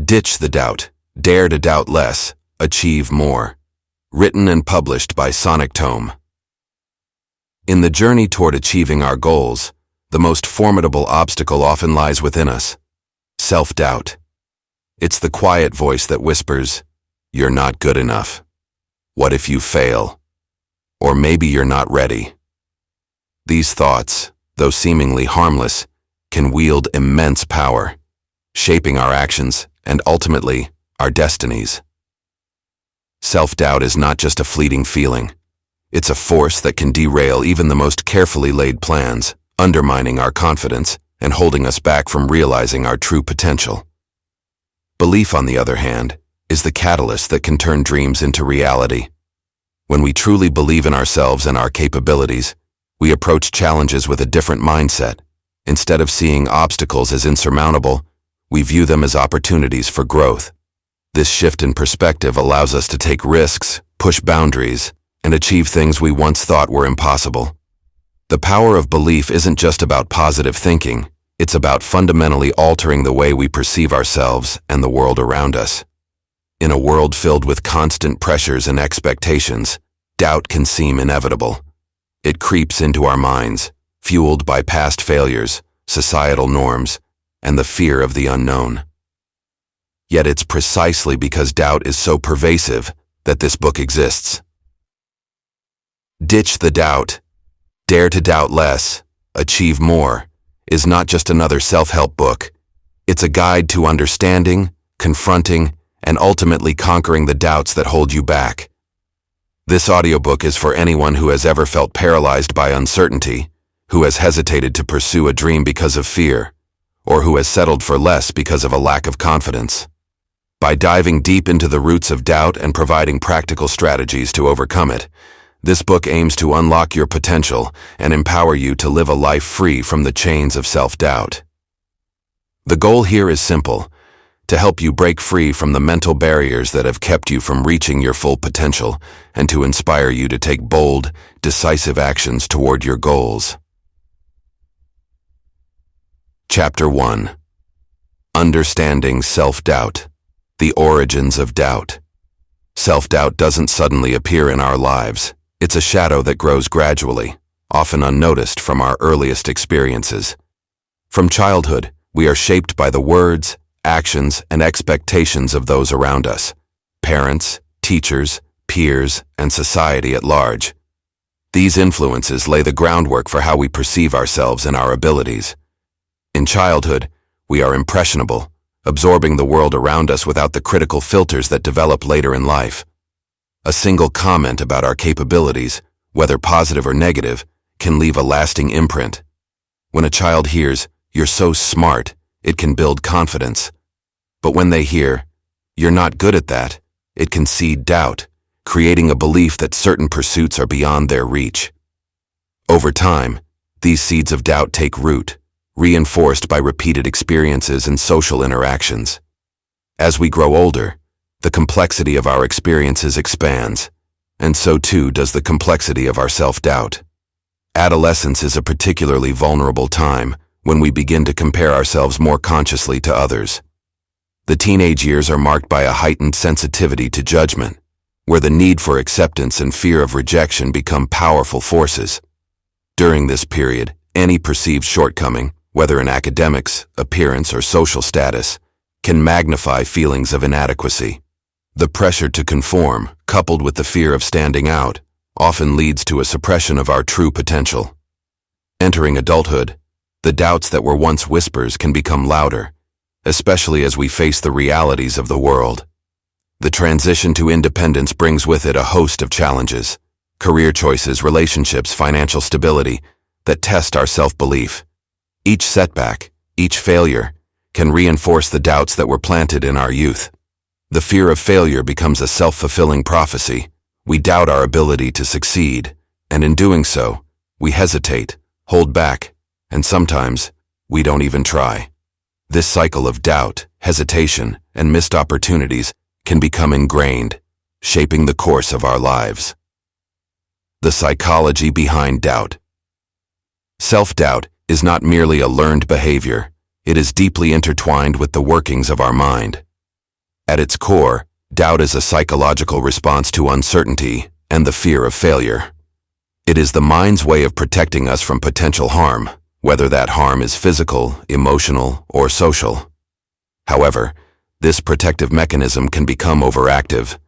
Ditch the doubt. Dare to doubt less. Achieve more. Written and published by Sonic Tome. In the journey toward achieving our goals, the most formidable obstacle often lies within us: self-doubt. It's the quiet voice that whispers, "You're not good enough. What if you fail? Or maybe you're not ready." These thoughts, though seemingly harmless, can wield immense power, shaping our actions and ultimately our destinies. Self-doubt is not just a fleeting feeling. It's a force that can derail even the most carefully laid plans, undermining our confidence and holding us back from realizing our true potential. Belief, on the other hand, is the catalyst that can turn dreams into reality. When we truly believe in ourselves and our capabilities, we approach challenges with a different mindset. Instead of seeing obstacles as insurmountable, we view them as opportunities for growth. This shift in perspective allows us to take risks, push boundaries, and achieve things we once thought were impossible. The power of belief isn't just about positive thinking, it's about fundamentally altering the way we perceive ourselves and the world around us. In a world filled with constant pressures and expectations, doubt can seem inevitable. It creeps into our minds, fueled by past failures, societal norms, and the fear of the unknown. Yet it's precisely because doubt is so pervasive that this book exists. Ditch the doubt. Dare to doubt less. Achieve more is not just another self-help book. It's a guide to understanding, confronting, and ultimately conquering the doubts that hold you back. This audiobook is for anyone who has ever felt paralyzed by uncertainty, who has hesitated to pursue a dream because of fear, or who has settled for less because of a lack of confidence. By diving deep into the roots of doubt and providing practical strategies to overcome it, this book aims to unlock your potential and empower you to live a life free from the chains of self-doubt. The goal here is simple: to help you break free from the mental barriers that have kept you from reaching your full potential and to inspire you to take bold, decisive actions toward your goals. Chapter 1. Understanding Self-Doubt. The origins of doubt. Self-doubt doesn't suddenly appear in our lives. It's a shadow that grows gradually, often unnoticed from our earliest experiences. From childhood, we are shaped by the words, actions, and expectations of those around us: parents, teachers, peers, and society at large. These influences lay the groundwork for how we perceive ourselves and our abilities. In childhood, we are impressionable, absorbing the world around us without the critical filters that develop later in life. A single comment about our capabilities, whether positive or negative, can leave a lasting imprint. When a child hears, "You're so smart," it can build confidence. But when they hear, "You're not good at that," it can seed doubt, creating a belief that certain pursuits are beyond their reach. Over time, these seeds of doubt take root, reinforced by repeated experiences and social interactions. As we grow older, the complexity of our experiences expands, and so too does the complexity of our self-doubt. Adolescence is a particularly vulnerable time when we begin to compare ourselves more consciously to others. The teenage years are marked by a heightened sensitivity to judgment, where the need for acceptance and fear of rejection become powerful forces. During this period, any perceived shortcoming, whether in academics, appearance, or social status, can magnify feelings of inadequacy. The pressure to conform, coupled with the fear of standing out, often leads to a suppression of our true potential. Entering adulthood, the doubts that were once whispers can become louder, especially as we face the realities of the world. The transition to independence brings with it a host of challenges: career choices, relationships, financial stability, that test our self-belief. Each setback, each failure, can reinforce the doubts that were planted in our youth. The fear of failure becomes a self-fulfilling prophecy. We doubt our ability to succeed, and in doing so, we hesitate, hold back, and sometimes, we don't even try. This cycle of doubt, hesitation, and missed opportunities can become ingrained, shaping the course of our lives. The psychology behind doubt. Self-doubt is not merely a learned behavior. It is deeply intertwined with the workings of our mind. At its core, doubt is a psychological response to uncertainty and the fear of failure. It is the mind's way of protecting us from potential harm, whether that harm is physical, emotional, or social. However, this protective mechanism can become overactive,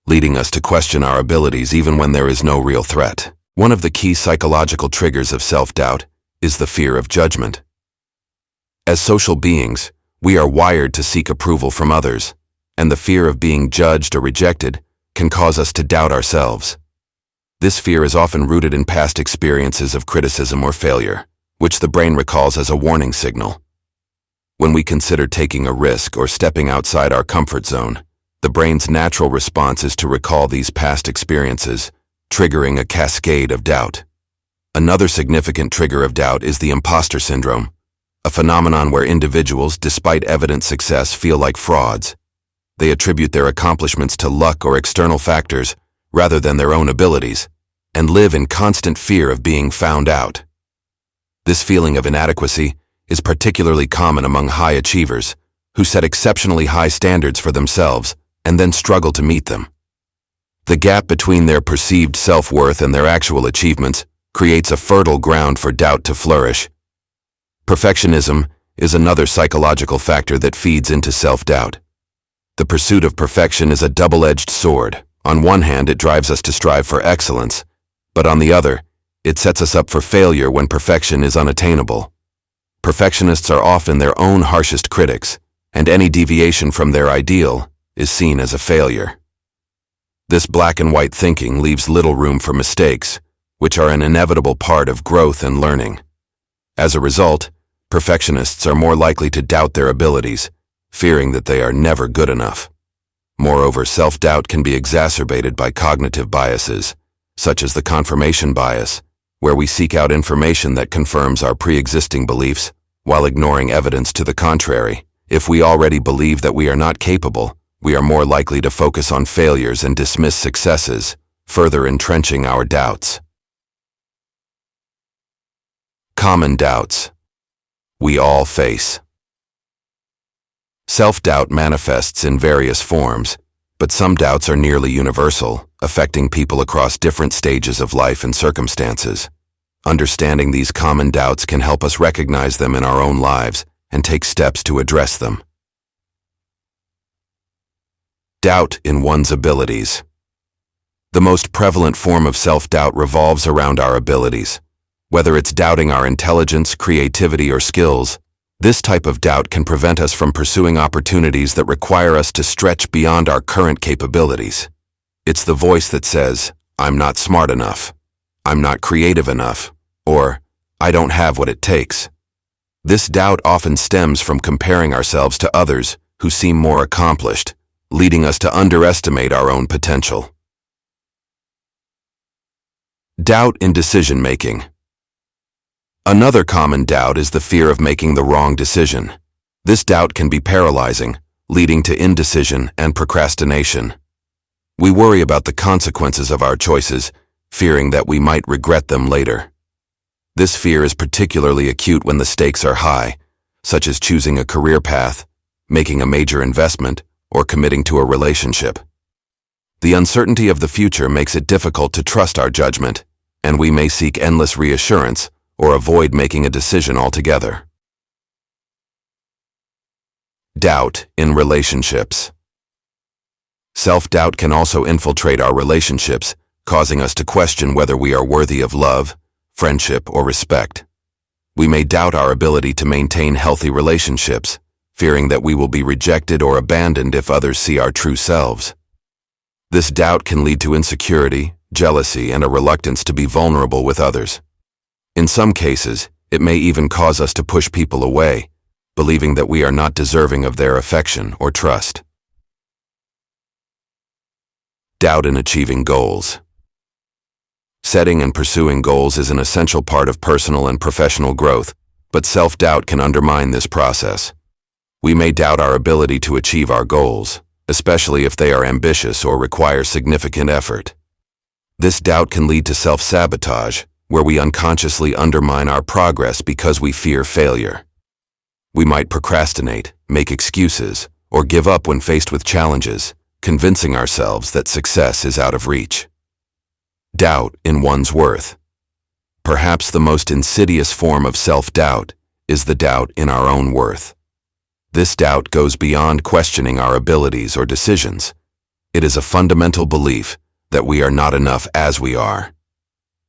leading us to question our abilities even when there is no real threat. One of the key psychological triggers of self-doubt is the fear of judgment. As social beings, we are wired to seek approval from others, and the fear of being judged or rejected can cause us to doubt ourselves. This fear is often rooted in past experiences of criticism or failure, which the brain recalls as a warning signal. When we consider taking a risk or stepping outside our comfort zone, the brain's natural response is to recall these past experiences, triggering a cascade of doubt. Another significant trigger of doubt is the imposter syndrome, a phenomenon where individuals, despite evident success, feel like frauds. They attribute their accomplishments to luck or external factors rather than their own abilities, and live in constant fear of being found out. This feeling of inadequacy is particularly common among high achievers who set exceptionally high standards for themselves and then struggle to meet them. The gap between their perceived self-worth and their actual achievements creates a fertile ground for doubt to flourish. Perfectionism is another psychological factor that feeds into self-doubt. The pursuit of perfection is a double-edged sword. On one hand, it drives us to strive for excellence, but on the other, it sets us up for failure when perfection is unattainable. Perfectionists are often their own harshest critics, and any deviation from their ideal is seen as a failure. This black and white thinking leaves little room for mistakes, which are an inevitable part of growth and learning. As a result, perfectionists are more likely to doubt their abilities, fearing that they are never good enough. Moreover, self-doubt can be exacerbated by cognitive biases, such as the confirmation bias, where we seek out information that confirms our pre-existing beliefs while ignoring evidence to the contrary. If we already believe that we are not capable, we are more likely to focus on failures and dismiss successes, further entrenching our doubts. Common doubts we all face. Self-doubt manifests in various forms, but some doubts are nearly universal, affecting people across different stages of life and circumstances. Understanding these common doubts can help us recognize them in our own lives and take steps to address them. Doubt in one's abilities. The most prevalent form of self-doubt revolves around our abilities. Whether it's doubting our intelligence, creativity, or skills, this type of doubt can prevent us from pursuing opportunities that require us to stretch beyond our current capabilities. It's the voice that says, "I'm not smart enough," "I'm not creative enough," or "I don't have what it takes." This doubt often stems from comparing ourselves to others who seem more accomplished, leading us to underestimate our own potential. Doubt in decision-making. Another common doubt is the fear of making the wrong decision. This doubt can be paralyzing, leading to indecision and procrastination. We worry about the consequences of our choices, fearing that we might regret them later. This fear is particularly acute when the stakes are high, such as choosing a career path, making a major investment, or committing to a relationship. The uncertainty of the future makes it difficult to trust our judgment, and we may seek endless reassurance or avoid making a decision altogether. Doubt in relationships. Self-doubt can also infiltrate our relationships, causing us to question whether we are worthy of love, friendship, or respect. We may doubt our ability to maintain healthy relationships, fearing that we will be rejected or abandoned if others see our true selves. This doubt can lead to insecurity, jealousy, and a reluctance to be vulnerable with others. In some cases, it may even cause us to push people away, believing that we are not deserving of their affection or trust. Doubt in achieving goals. Setting and pursuing goals is an essential part of personal and professional growth, but self-doubt can undermine this process. We may doubt our ability to achieve our goals, especially if they are ambitious or require significant effort. This doubt can lead to self-sabotage, where we unconsciously undermine our progress because we fear failure. We might procrastinate, make excuses, or give up when faced with challenges, convincing ourselves that success is out of reach. Doubt in one's worth. Perhaps the most insidious form of self-doubt is the doubt in our own worth. This doubt goes beyond questioning our abilities or decisions. It is a fundamental belief that we are not enough as we are.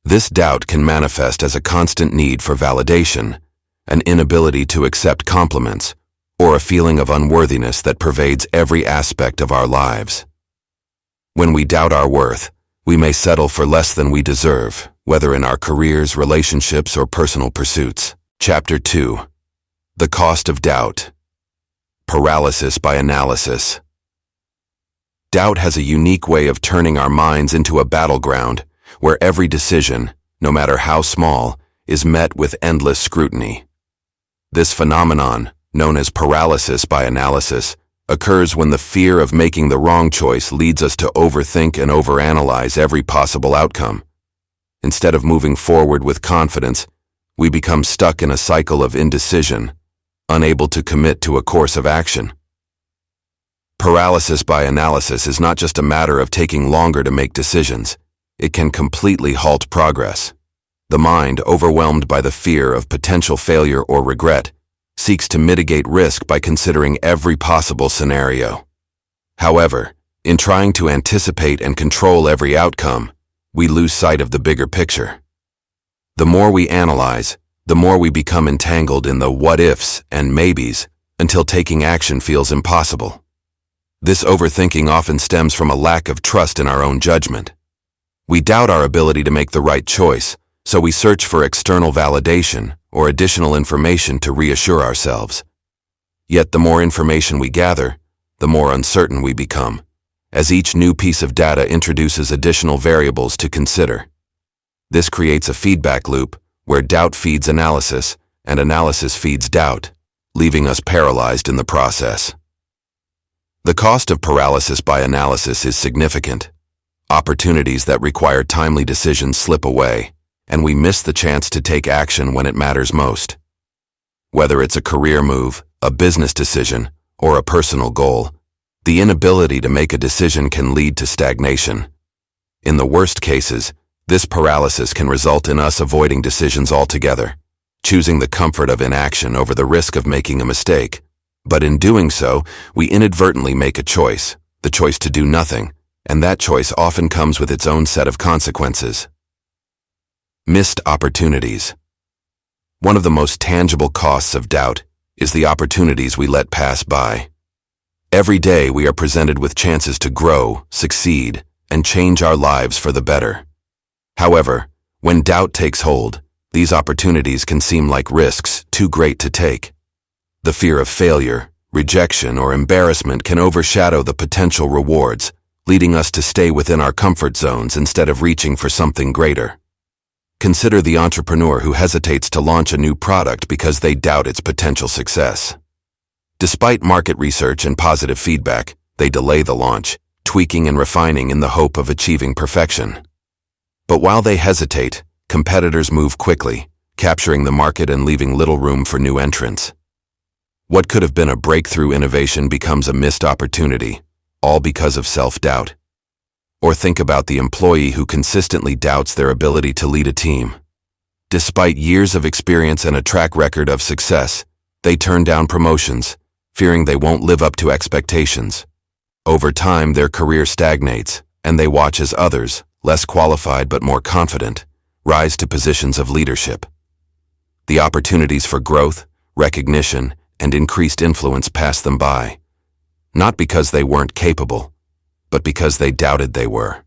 This doubt can manifest as a constant need for validation, an inability to accept compliments, or a feeling of unworthiness that pervades every aspect of our lives. When we doubt our worth, we may settle for less than we deserve, whether in our careers, relationships, or personal pursuits. Chapter 2. The Cost of Doubt. Paralysis by analysis. Doubt has a unique way of turning our minds into a battleground where every decision, no matter how small, is met with endless scrutiny. This phenomenon, known as paralysis by analysis, occurs when the fear of making the wrong choice leads us to overthink and overanalyze every possible outcome. Instead of moving forward with confidence, we become stuck in a cycle of indecision, unable to commit to a course of action. Paralysis by analysis is not just a matter of taking longer to make decisions. It can completely halt progress. The mind, overwhelmed by the fear of potential failure or regret, seeks to mitigate risk by considering every possible scenario. However, in trying to anticipate and control every outcome, we lose sight of the bigger picture. The more we analyze, the more we become entangled in the what-ifs and maybes until taking action feels impossible. This overthinking often stems from a lack of trust in our own judgment. We doubt our ability to make the right choice, so we search for external validation or additional information to reassure ourselves. Yet the more information we gather, the more uncertain we become, as each new piece of data introduces additional variables to consider. This creates a feedback loop where doubt feeds analysis and analysis feeds doubt, leaving us paralyzed in the process. The cost of paralysis by analysis is significant. Opportunities that require timely decisions slip away, and we miss the chance to take action when it matters most. Whether it's a career move, a business decision, or a personal goal, the inability to make a decision can lead to stagnation. In the worst cases, this paralysis can result in us avoiding decisions altogether, choosing the comfort of inaction over the risk of making a mistake. But in doing so, we inadvertently make a choice, the choice to do nothing, and that choice often comes with its own set of consequences. Missed opportunities. One of the most tangible costs of doubt is the opportunities we let pass by. Every day we are presented with chances to grow, succeed, and change our lives for the better. However, when doubt takes hold, these opportunities can seem like risks too great to take. The fear of failure, rejection, or embarrassment can overshadow the potential rewards, leading us to stay within our comfort zones instead of reaching for something greater. Consider the entrepreneur who hesitates to launch a new product because they doubt its potential success. Despite market research and positive feedback, they delay the launch, tweaking and refining in the hope of achieving perfection. But while they hesitate, competitors move quickly, capturing the market and leaving little room for new entrants. What could have been a breakthrough innovation becomes a missed opportunity, all because of self-doubt. Or think about the employee who consistently doubts their ability to lead a team. Despite years of experience and a track record of success, they turn down promotions, fearing they won't live up to expectations. Over time, their career stagnates, and they watch as others, less qualified but more confident, rise to positions of leadership. The opportunities for growth, recognition, and increased influence pass them by, not because they weren't capable, but because they doubted they were.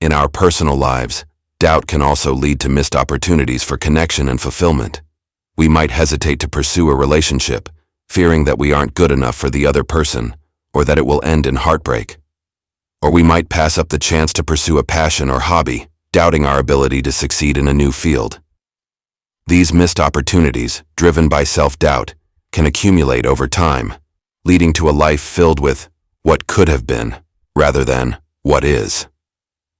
In our personal lives, doubt can also lead to missed opportunities for connection and fulfillment. We might hesitate to pursue a relationship, fearing that we aren't good enough for the other person, or that it will end in heartbreak. Or we might pass up the chance to pursue a passion or hobby, doubting our ability to succeed in a new field. These missed opportunities, driven by self-doubt, can accumulate over time, leading to a life filled with what could have been, rather than what is.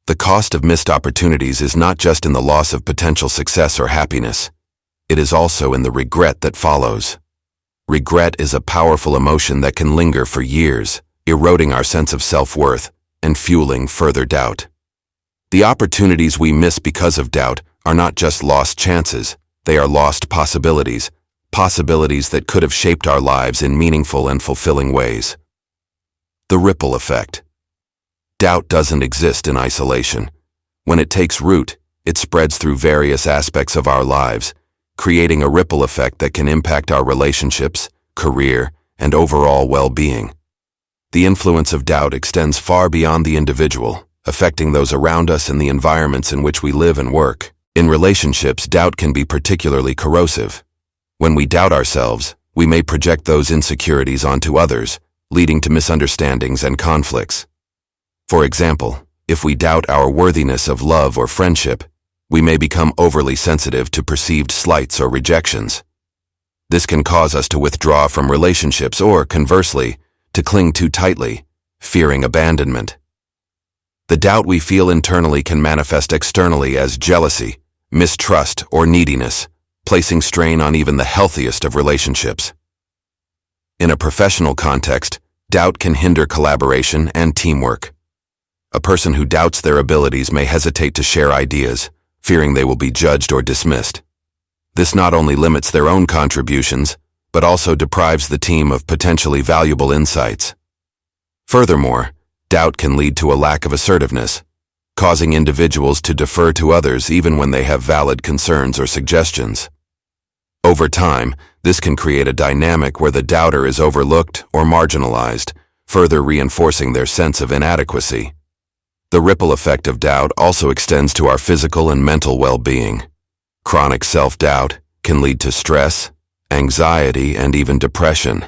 The cost of missed opportunities is not just in the loss of potential success or happiness. It is also in the regret that follows. Regret is a powerful emotion that can linger for years, eroding our sense of self-worth and fueling further doubt. The opportunities we miss because of doubt are not just lost chances, they are lost possibilities, possibilities that could have shaped our lives in meaningful and fulfilling ways. The ripple effect. Doubt doesn't exist in isolation. When it takes root, it spreads through various aspects of our lives, creating a ripple effect that can impact our relationships, career, and overall well-being. The influence of doubt extends far beyond the individual, affecting those around us and the environments in which we live and work. In relationships, doubt can be particularly corrosive. When we doubt ourselves, we may project those insecurities onto others, leading to misunderstandings and conflicts. For example, if we doubt our worthiness of love or friendship, we may become overly sensitive to perceived slights or rejections. This can cause us to withdraw from relationships or, conversely, to cling too tightly, fearing abandonment. The doubt we feel internally can manifest externally as jealousy, mistrust, or neediness, placing strain on even the healthiest of relationships. In a professional context, doubt can hinder collaboration and teamwork. A person who doubts their abilities may hesitate to share ideas, fearing they will be judged or dismissed. This not only limits their own contributions, but also deprives the team of potentially valuable insights. Furthermore, doubt can lead to a lack of assertiveness, causing individuals to defer to others even when they have valid concerns or suggestions. Over time, this can create a dynamic where the doubter is overlooked or marginalized, further reinforcing their sense of inadequacy. The ripple effect of doubt also extends to our physical and mental well-being. Chronic self-doubt can lead to stress, anxiety, and even depression,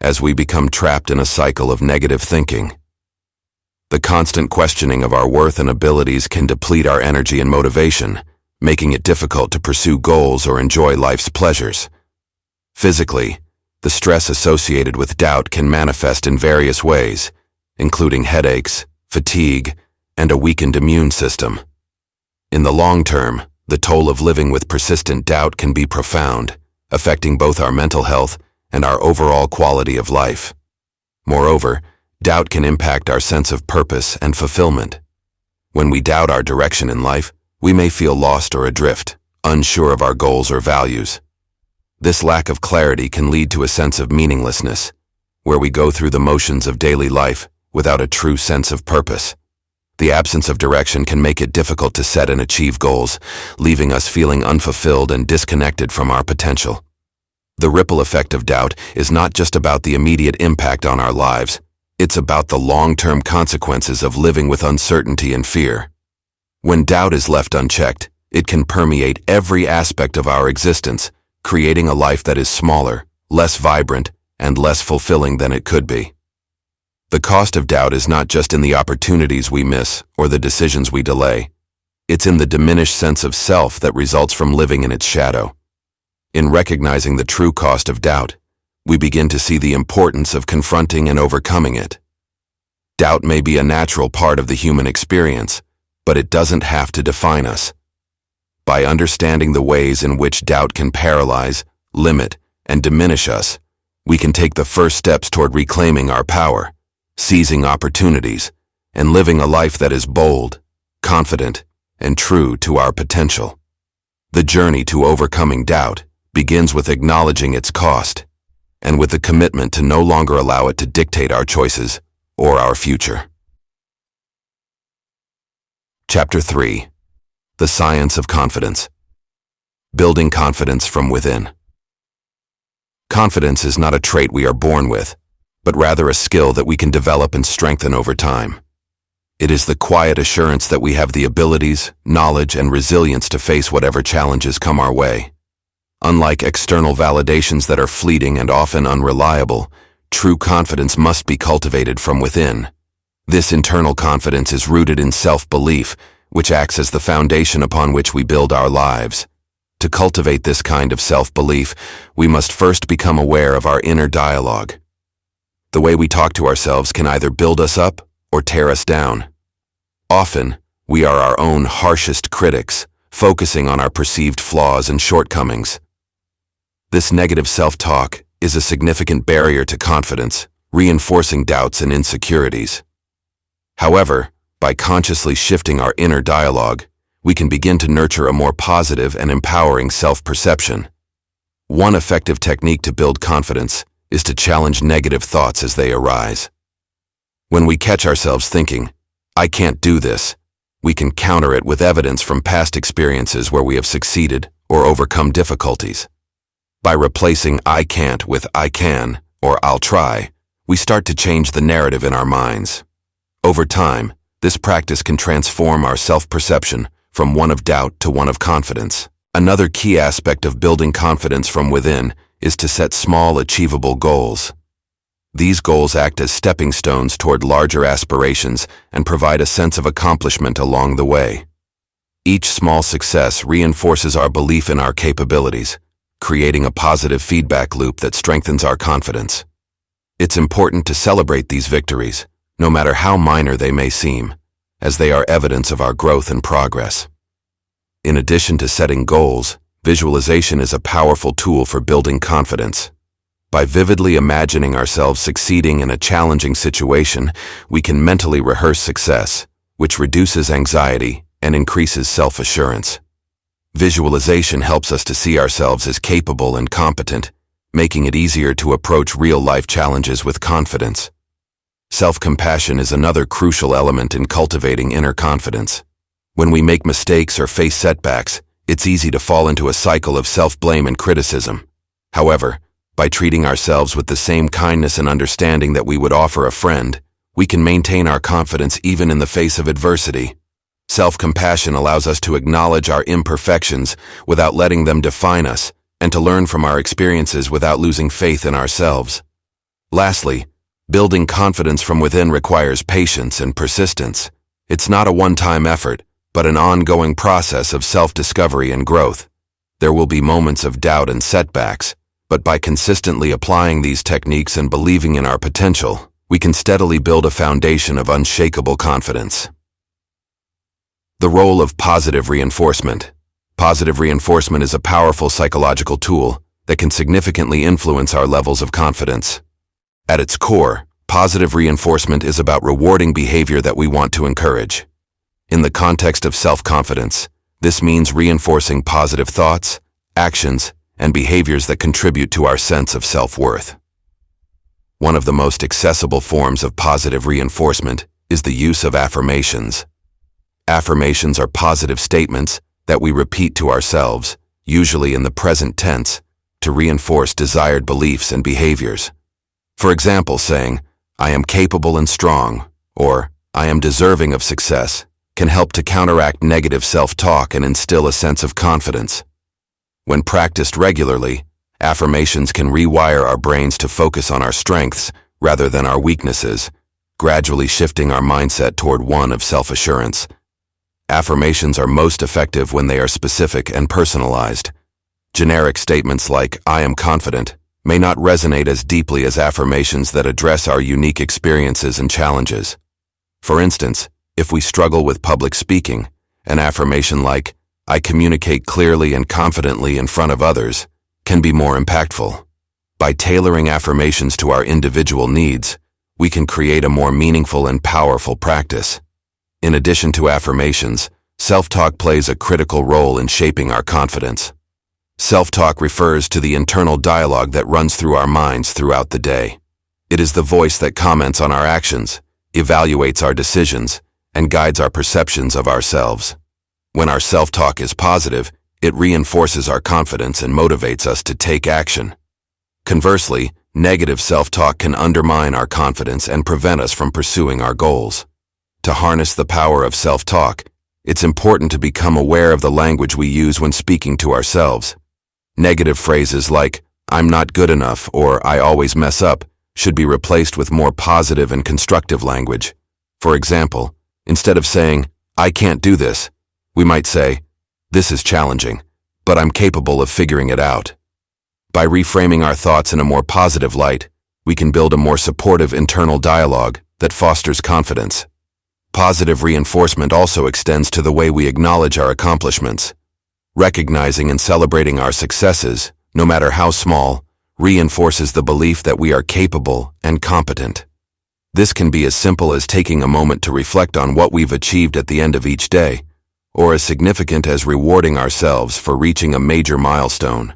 as we become trapped in a cycle of negative thinking. The constant questioning of our worth and abilities can deplete our energy and motivation, making it difficult to pursue goals or enjoy life's pleasures. Physically, the stress associated with doubt can manifest in various ways, including headaches, fatigue, and a weakened immune system. In the long term, the toll of living with persistent doubt can be profound, affecting both our mental health and our overall quality of life. Moreover, doubt can impact our sense of purpose and fulfillment. When we doubt our direction in life, we may feel lost or adrift, unsure of our goals or values. This lack of clarity can lead to a sense of meaninglessness, where we go through the motions of daily life without a true sense of purpose. The absence of direction can make it difficult to set and achieve goals, leaving us feeling unfulfilled and disconnected from our potential. The ripple effect of doubt is not just about the immediate impact on our lives, it's about the long-term consequences of living with uncertainty and fear. When doubt is left unchecked, it can permeate every aspect of our existence, creating a life that is smaller, less vibrant, and less fulfilling than it could be. The cost of doubt is not just in the opportunities we miss or the decisions we delay. It's in the diminished sense of self that results from living in its shadow. In recognizing the true cost of doubt, we begin to see the importance of confronting and overcoming it. Doubt may be a natural part of the human experience, but it doesn't have to define us. By understanding the ways in which doubt can paralyze, limit, and diminish us, we can take the first steps toward reclaiming our power, seizing opportunities, and living a life that is bold, confident, and true to our potential. The journey to overcoming doubt begins with acknowledging its cost, and with the commitment to no longer allow it to dictate our choices or our future. Chapter 3. The Science of Confidence. Building confidence from within. Confidence is not a trait we are born with, but rather a skill that we can develop and strengthen over time. It is the quiet assurance that we have the abilities, knowledge, and resilience to face whatever challenges come our way. Unlike external validations that are fleeting and often unreliable, true confidence must be cultivated from within. This internal confidence is rooted in self-belief, which acts as the foundation upon which we build our lives. To cultivate this kind of self-belief, we must first become aware of our inner dialogue. The way we talk to ourselves can either build us up or tear us down. Often, we are our own harshest critics, focusing on our perceived flaws and shortcomings. This negative self-talk, is a significant barrier to confidence, reinforcing doubts and insecurities. However, by consciously shifting our inner dialogue, we can begin to nurture a more positive and empowering self-perception. One effective technique to build confidence is to challenge negative thoughts as they arise. When we catch ourselves thinking, "I can't do this," we can counter it with evidence from past experiences where we have succeeded or overcome difficulties. By replacing "I can't" with "I can" or "I'll try," we start to change the narrative in our minds. Over time, this practice can transform our self-perception from one of doubt to one of confidence. Another key aspect of building confidence from within is to set small, achievable goals. These goals act as stepping stones toward larger aspirations and provide a sense of accomplishment along the way. Each small success reinforces our belief in our capabilities, creating a positive feedback loop that strengthens our confidence. It's important to celebrate these victories, no matter how minor they may seem, as they are evidence of our growth and progress. In addition to setting goals, visualization is a powerful tool for building confidence. By vividly imagining ourselves succeeding in a challenging situation, we can mentally rehearse success, which reduces anxiety and increases self-assurance. Visualization helps us to see ourselves as capable and competent, making it easier to approach real-life challenges with confidence. Self-compassion is another crucial element in cultivating inner confidence. When we make mistakes or face setbacks, it's easy to fall into a cycle of self-blame and criticism. However, by treating ourselves with the same kindness and understanding that we would offer a friend, we can maintain our confidence even in the face of adversity. Self-compassion allows us to acknowledge our imperfections without letting them define us, and to learn from our experiences without losing faith in ourselves. Lastly, building confidence from within requires patience and persistence. It's not a one-time effort, but an ongoing process of self-discovery and growth. There will be moments of doubt and setbacks, but by consistently applying these techniques and believing in our potential, we can steadily build a foundation of unshakable confidence. The role of positive reinforcement. Positive reinforcement is a powerful psychological tool that can significantly influence our levels of confidence. At its core, positive reinforcement is about rewarding behavior that we want to encourage. In the context of self-confidence, this means reinforcing positive thoughts, actions, and behaviors that contribute to our sense of self-worth. One of the most accessible forms of positive reinforcement is the use of affirmations. Affirmations are positive statements that we repeat to ourselves, usually in the present tense, to reinforce desired beliefs and behaviors. For example, saying, "I am capable and strong," or "I am deserving of success," can help to counteract negative self-talk and instill a sense of confidence. When practiced regularly, affirmations can rewire our brains to focus on our strengths rather than our weaknesses, gradually shifting our mindset toward one of self-assurance. Affirmations are most effective when they are specific and personalized. Generic statements like, "I am confident," may not resonate as deeply as affirmations that address our unique experiences and challenges. For instance, if we struggle with public speaking, an affirmation like, "I communicate clearly and confidently in front of others," can be more impactful. By tailoring affirmations to our individual needs, we can create a more meaningful and powerful practice. In addition to affirmations, self-talk plays a critical role in shaping our confidence. Self-talk refers to the internal dialogue that runs through our minds throughout the day. It is the voice that comments on our actions, evaluates our decisions, and guides our perceptions of ourselves. When our self-talk is positive, it reinforces our confidence and motivates us to take action. Conversely, negative self-talk can undermine our confidence and prevent us from pursuing our goals. To harness the power of self-talk, it's important to become aware of the language we use when speaking to ourselves. Negative phrases like, "I'm not good enough," or "I always mess up," should be replaced with more positive and constructive language. For example, instead of saying, "I can't do this," we might say, "This is challenging, but I'm capable of figuring it out." By reframing our thoughts in a more positive light, we can build a more supportive internal dialogue that fosters confidence. Positive reinforcement also extends to the way we acknowledge our accomplishments. Recognizing and celebrating our successes, no matter how small, reinforces the belief that we are capable and competent. This can be as simple as taking a moment to reflect on what we've achieved at the end of each day, or as significant as rewarding ourselves for reaching a major milestone.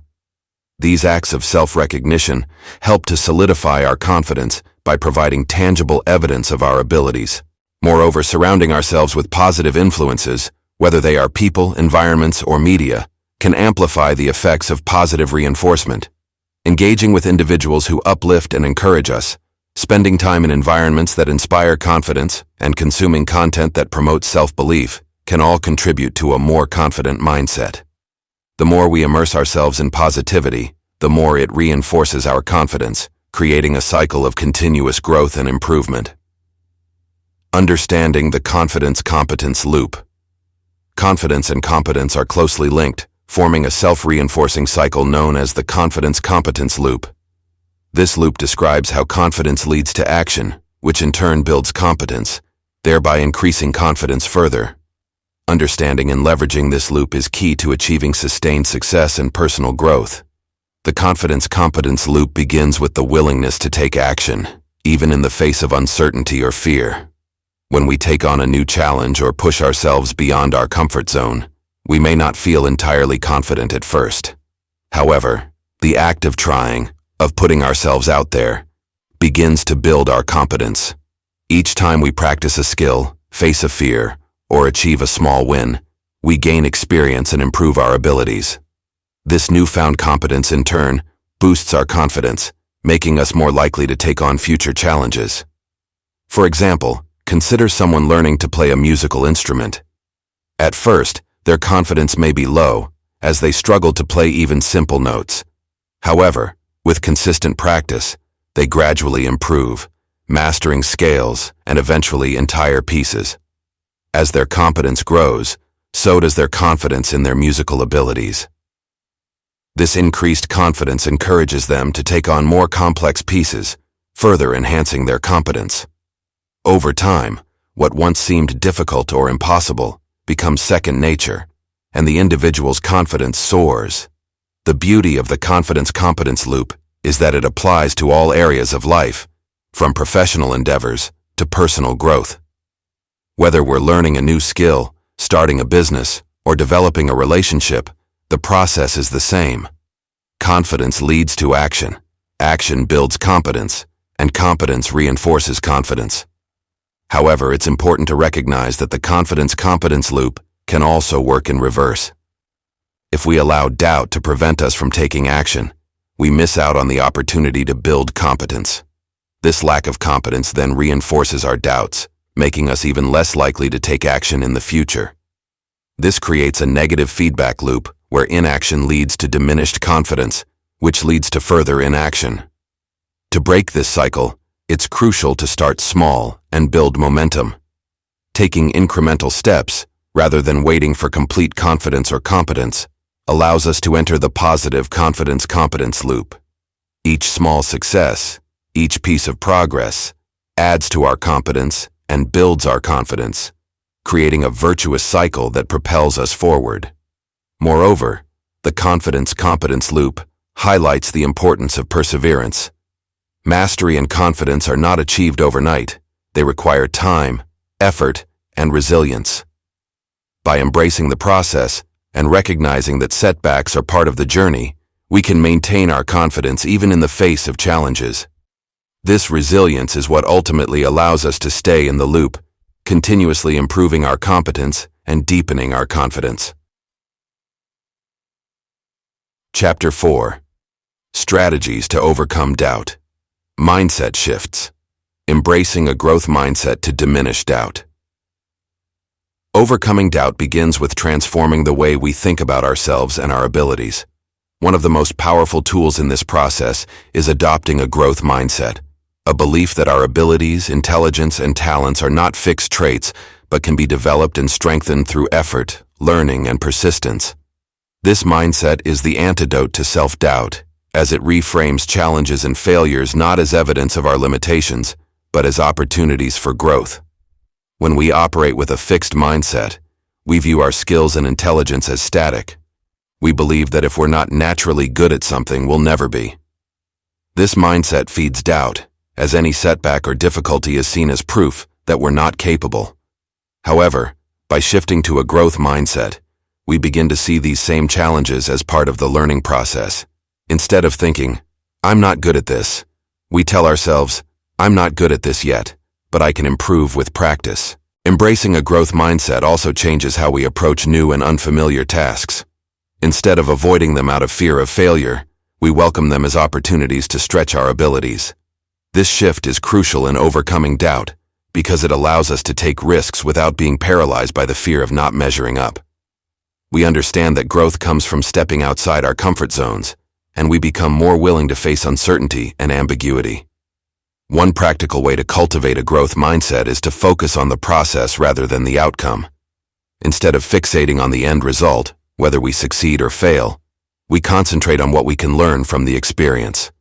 These acts of self-recognition help to solidify our confidence by providing tangible evidence of our abilities. Moreover, surrounding ourselves with positive influences, whether they are people, environments, or media, can amplify the effects of positive reinforcement. Engaging with individuals who uplift and encourage us, spending time in environments that inspire confidence, and consuming content that promotes self-belief can all contribute to a more confident mindset. The more we immerse ourselves in positivity, the more it reinforces our confidence, creating a cycle of continuous growth and improvement. Understanding the confidence-competence loop. Confidence and competence are closely linked, forming a self-reinforcing cycle known as the confidence-competence loop. This loop describes how confidence leads to action, which in turn builds competence, thereby increasing confidence further. Understanding and leveraging this loop is key to achieving sustained success and personal growth. The confidence-competence loop begins with the willingness to take action, even in the face of uncertainty or fear. When we take on a new challenge or push ourselves beyond our comfort zone, we may not feel entirely confident at first. However, the act of trying, of putting ourselves out there, begins to build our competence. Each time we practice a skill, face a fear, or achieve a small win, we gain experience and improve our abilities. This newfound competence, in turn, boosts our confidence, making us more likely to take on future challenges. For example, consider someone learning to play a musical instrument. At first, their confidence may be low, as they struggle to play even simple notes. However, with consistent practice, they gradually improve, mastering scales and eventually entire pieces. As their competence grows, so does their confidence in their musical abilities. This increased confidence encourages them to take on more complex pieces, further enhancing their competence. Over time, what once seemed difficult or impossible becomes second nature, and the individual's confidence soars. The beauty of the confidence-competence loop is that it applies to all areas of life, from professional endeavors to personal growth. Whether we're learning a new skill, starting a business, or developing a relationship, the process is the same. Confidence leads to action, action builds competence, and competence reinforces confidence. However, it's important to recognize that the confidence-competence loop can also work in reverse. If we allow doubt to prevent us from taking action, we miss out on the opportunity to build competence. This lack of competence then reinforces our doubts, making us even less likely to take action in the future. This creates a negative feedback loop where inaction leads to diminished confidence, which leads to further inaction. To break this cycle, it's crucial to start small and build momentum. Taking incremental steps, rather than waiting for complete confidence or competence, allows us to enter the positive confidence-competence loop. Each small success, each piece of progress, adds to our competence and builds our confidence, creating a virtuous cycle that propels us forward. Moreover, the confidence-competence loop highlights the importance of perseverance. Mastery and confidence are not achieved overnight. They require time, effort, and resilience. By embracing the process and recognizing that setbacks are part of the journey, we can maintain our confidence even in the face of challenges. This resilience is what ultimately allows us to stay in the loop, continuously improving our competence and deepening our confidence. Chapter 4. Strategies to overcome doubt. Mindset shifts. Embracing a growth mindset to diminish doubt. Overcoming doubt begins with transforming the way we think about ourselves and our abilities. One of the most powerful tools in this process is adopting a growth mindset, a belief that our abilities, intelligence, and talents are not fixed traits, but can be developed and strengthened through effort, learning, and persistence. This mindset is the antidote to self-doubt, as it reframes challenges and failures not as evidence of our limitations, but as opportunities for growth. When we operate with a fixed mindset, we view our skills and intelligence as static. We believe that if we're not naturally good at something, we'll never be. This mindset feeds doubt, as any setback or difficulty is seen as proof that we're not capable. However, by shifting to a growth mindset, we begin to see these same challenges as part of the learning process. Instead of thinking, "I'm not good at this," we tell ourselves, "I'm not good at this yet, but I can improve with practice." Embracing a growth mindset also changes how we approach new and unfamiliar tasks. Instead of avoiding them out of fear of failure, we welcome them as opportunities to stretch our abilities. This shift is crucial in overcoming doubt because it allows us to take risks without being paralyzed by the fear of not measuring up. We understand that growth comes from stepping outside our comfort zones, and we become more willing to face uncertainty and ambiguity. One practical way to cultivate a growth mindset is to focus on the process rather than the outcome. Instead of fixating on the end result, whether we succeed or fail, we concentrate on what we can learn from the experience.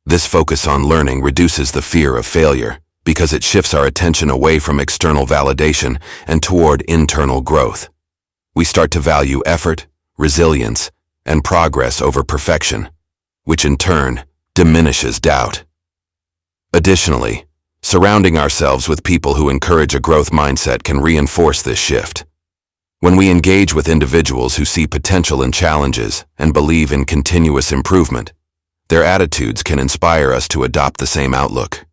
This focus on learning reduces the fear of failure because it shifts our attention away from external validation and toward internal growth. We start to value effort, resilience, and progress over perfection, which in turn diminishes doubt. Additionally, surrounding ourselves with people who encourage a growth mindset can reinforce this shift. When we engage with individuals who see potential in challenges and believe in continuous improvement, their attitudes can inspire us to adopt the same outlook.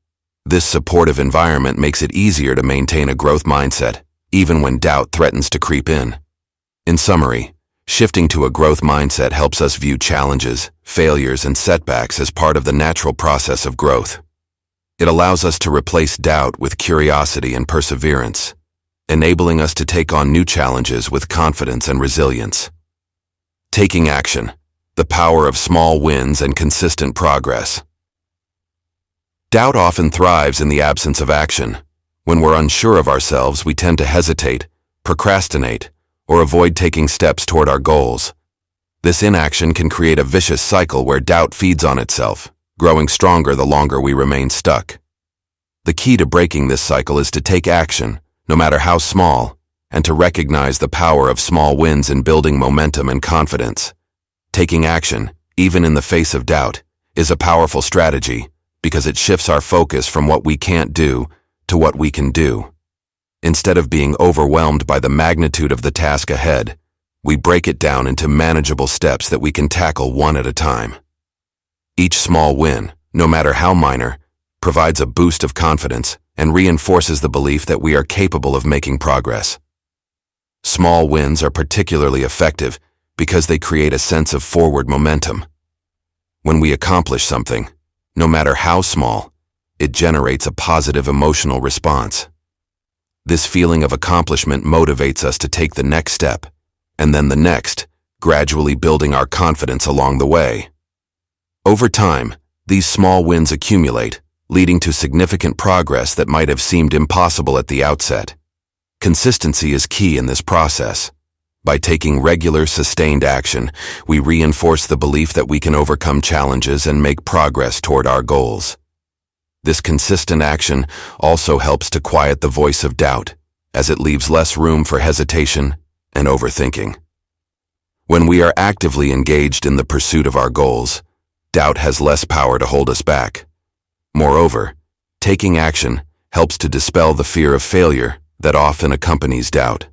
This supportive environment makes it easier to maintain a growth mindset, even when doubt threatens to creep in. In summary, shifting to a growth mindset helps us view challenges, failures, and setbacks as part of the natural process of growth. It allows us to replace doubt with curiosity and perseverance, enabling us to take on new challenges with confidence and resilience. Taking action, the power of small wins and consistent progress. Doubt often thrives in the absence of action. When we're unsure of ourselves, we tend to hesitate, procrastinate, or avoid taking steps toward our goals. This inaction can create a vicious cycle where doubt feeds on itself, growing stronger the longer we remain stuck. The key to breaking this cycle is to take action, no matter how small, and to recognize the power of small wins in building momentum and confidence. Taking action, even in the face of doubt, is a powerful strategy because it shifts our focus from what we can't do to what we can do. Instead of being overwhelmed by the magnitude of the task ahead, we break it down into manageable steps that we can tackle one at a time. Each small win, no matter how minor, provides a boost of confidence and reinforces the belief that we are capable of making progress. Small wins are particularly effective because they create a sense of forward momentum. When we accomplish something, no matter how small, it generates a positive emotional response. This feeling of accomplishment motivates us to take the next step, and then the next, gradually building our confidence along the way. Over time, these small wins accumulate, leading to significant progress that might have seemed impossible at the outset. Consistency is key in this process. By taking regular, sustained action, we reinforce the belief that we can overcome challenges and make progress toward our goals. This consistent action also helps to quiet the voice of doubt, as it leaves less room for hesitation and overthinking. When we are actively engaged in the pursuit of our goals, doubt has less power to hold us back. Moreover, taking action helps to dispel the fear of failure that often accompanies doubt.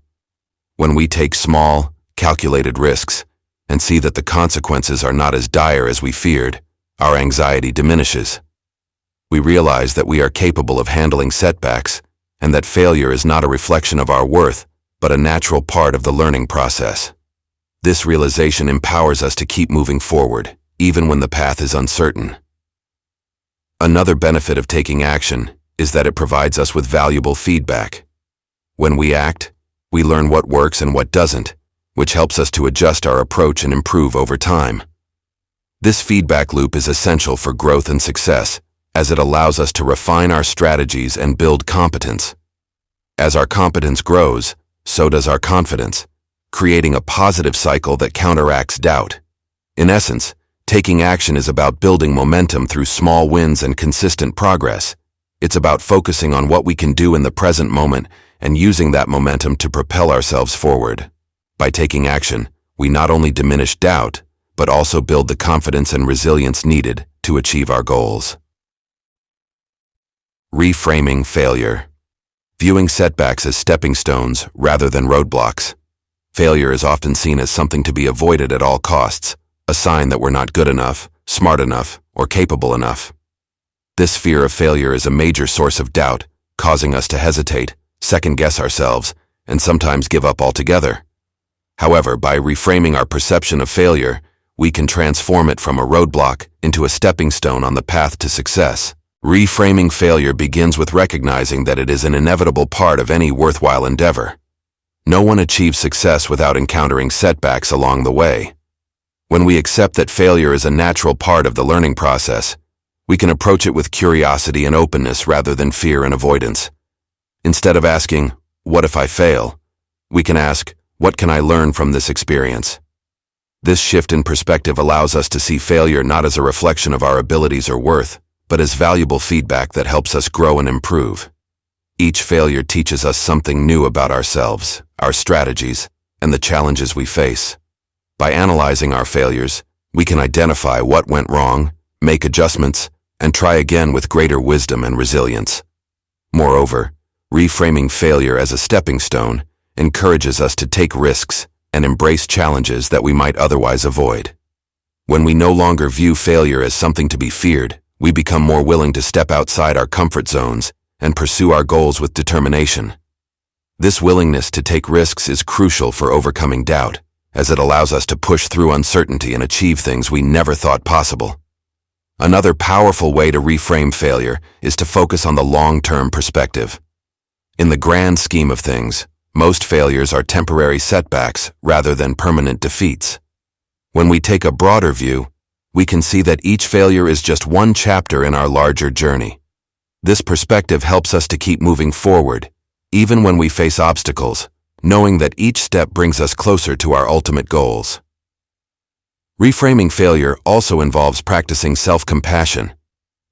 When we take small, calculated risks and see that the consequences are not as dire as we feared, our anxiety diminishes. We realize that we are capable of handling setbacks and that failure is not a reflection of our worth, but a natural part of the learning process. This realization empowers us to keep moving forward, even when the path is uncertain. Another benefit of taking action is that it provides us with valuable feedback. When we act, we learn what works and what doesn't, which helps us to adjust our approach and improve over time. This feedback loop is essential for growth and success, as it allows us to refine our strategies and build competence. As our competence grows, so does our confidence, creating a positive cycle that counteracts doubt. In essence, taking action is about building momentum through small wins and consistent progress. It's about focusing on what we can do in the present moment and using that momentum to propel ourselves forward. By taking action, we not only diminish doubt, but also build the confidence and resilience needed to achieve our goals. Reframing failure. Viewing setbacks as stepping stones rather than roadblocks. Failure is often seen as something to be avoided at all costs, a sign that we're not good enough, smart enough, or capable enough. This fear of failure is a major source of doubt, causing us to hesitate, second-guess ourselves, and sometimes give up altogether. However, by reframing our perception of failure, we can transform it from a roadblock into a stepping stone on the path to success. Reframing failure begins with recognizing that it is an inevitable part of any worthwhile endeavor. No one achieves success without encountering setbacks along the way. When we accept that failure is a natural part of the learning process, we can approach it with curiosity and openness rather than fear and avoidance. Instead of asking, "What if I fail?" we can ask, "What can I learn from this experience?" This shift in perspective allows us to see failure not as a reflection of our abilities or worth, but as valuable feedback that helps us grow and improve. Each failure teaches us something new about ourselves, our strategies, and the challenges we face. By analyzing our failures, we can identify what went wrong, make adjustments, and try again with greater wisdom and resilience. Moreover, reframing failure as a stepping stone encourages us to take risks and embrace challenges that we might otherwise avoid. When we no longer view failure as something to be feared, we become more willing to step outside our comfort zones and pursue our goals with determination. This willingness to take risks is crucial for overcoming doubt, as it allows us to push through uncertainty and achieve things we never thought possible. Another powerful way to reframe failure is to focus on the long-term perspective. In the grand scheme of things, most failures are temporary setbacks rather than permanent defeats. When we take a broader view, we can see that each failure is just one chapter in our larger journey. This perspective helps us to keep moving forward, even when we face obstacles, knowing that each step brings us closer to our ultimate goals. Reframing failure also involves practicing self-compassion.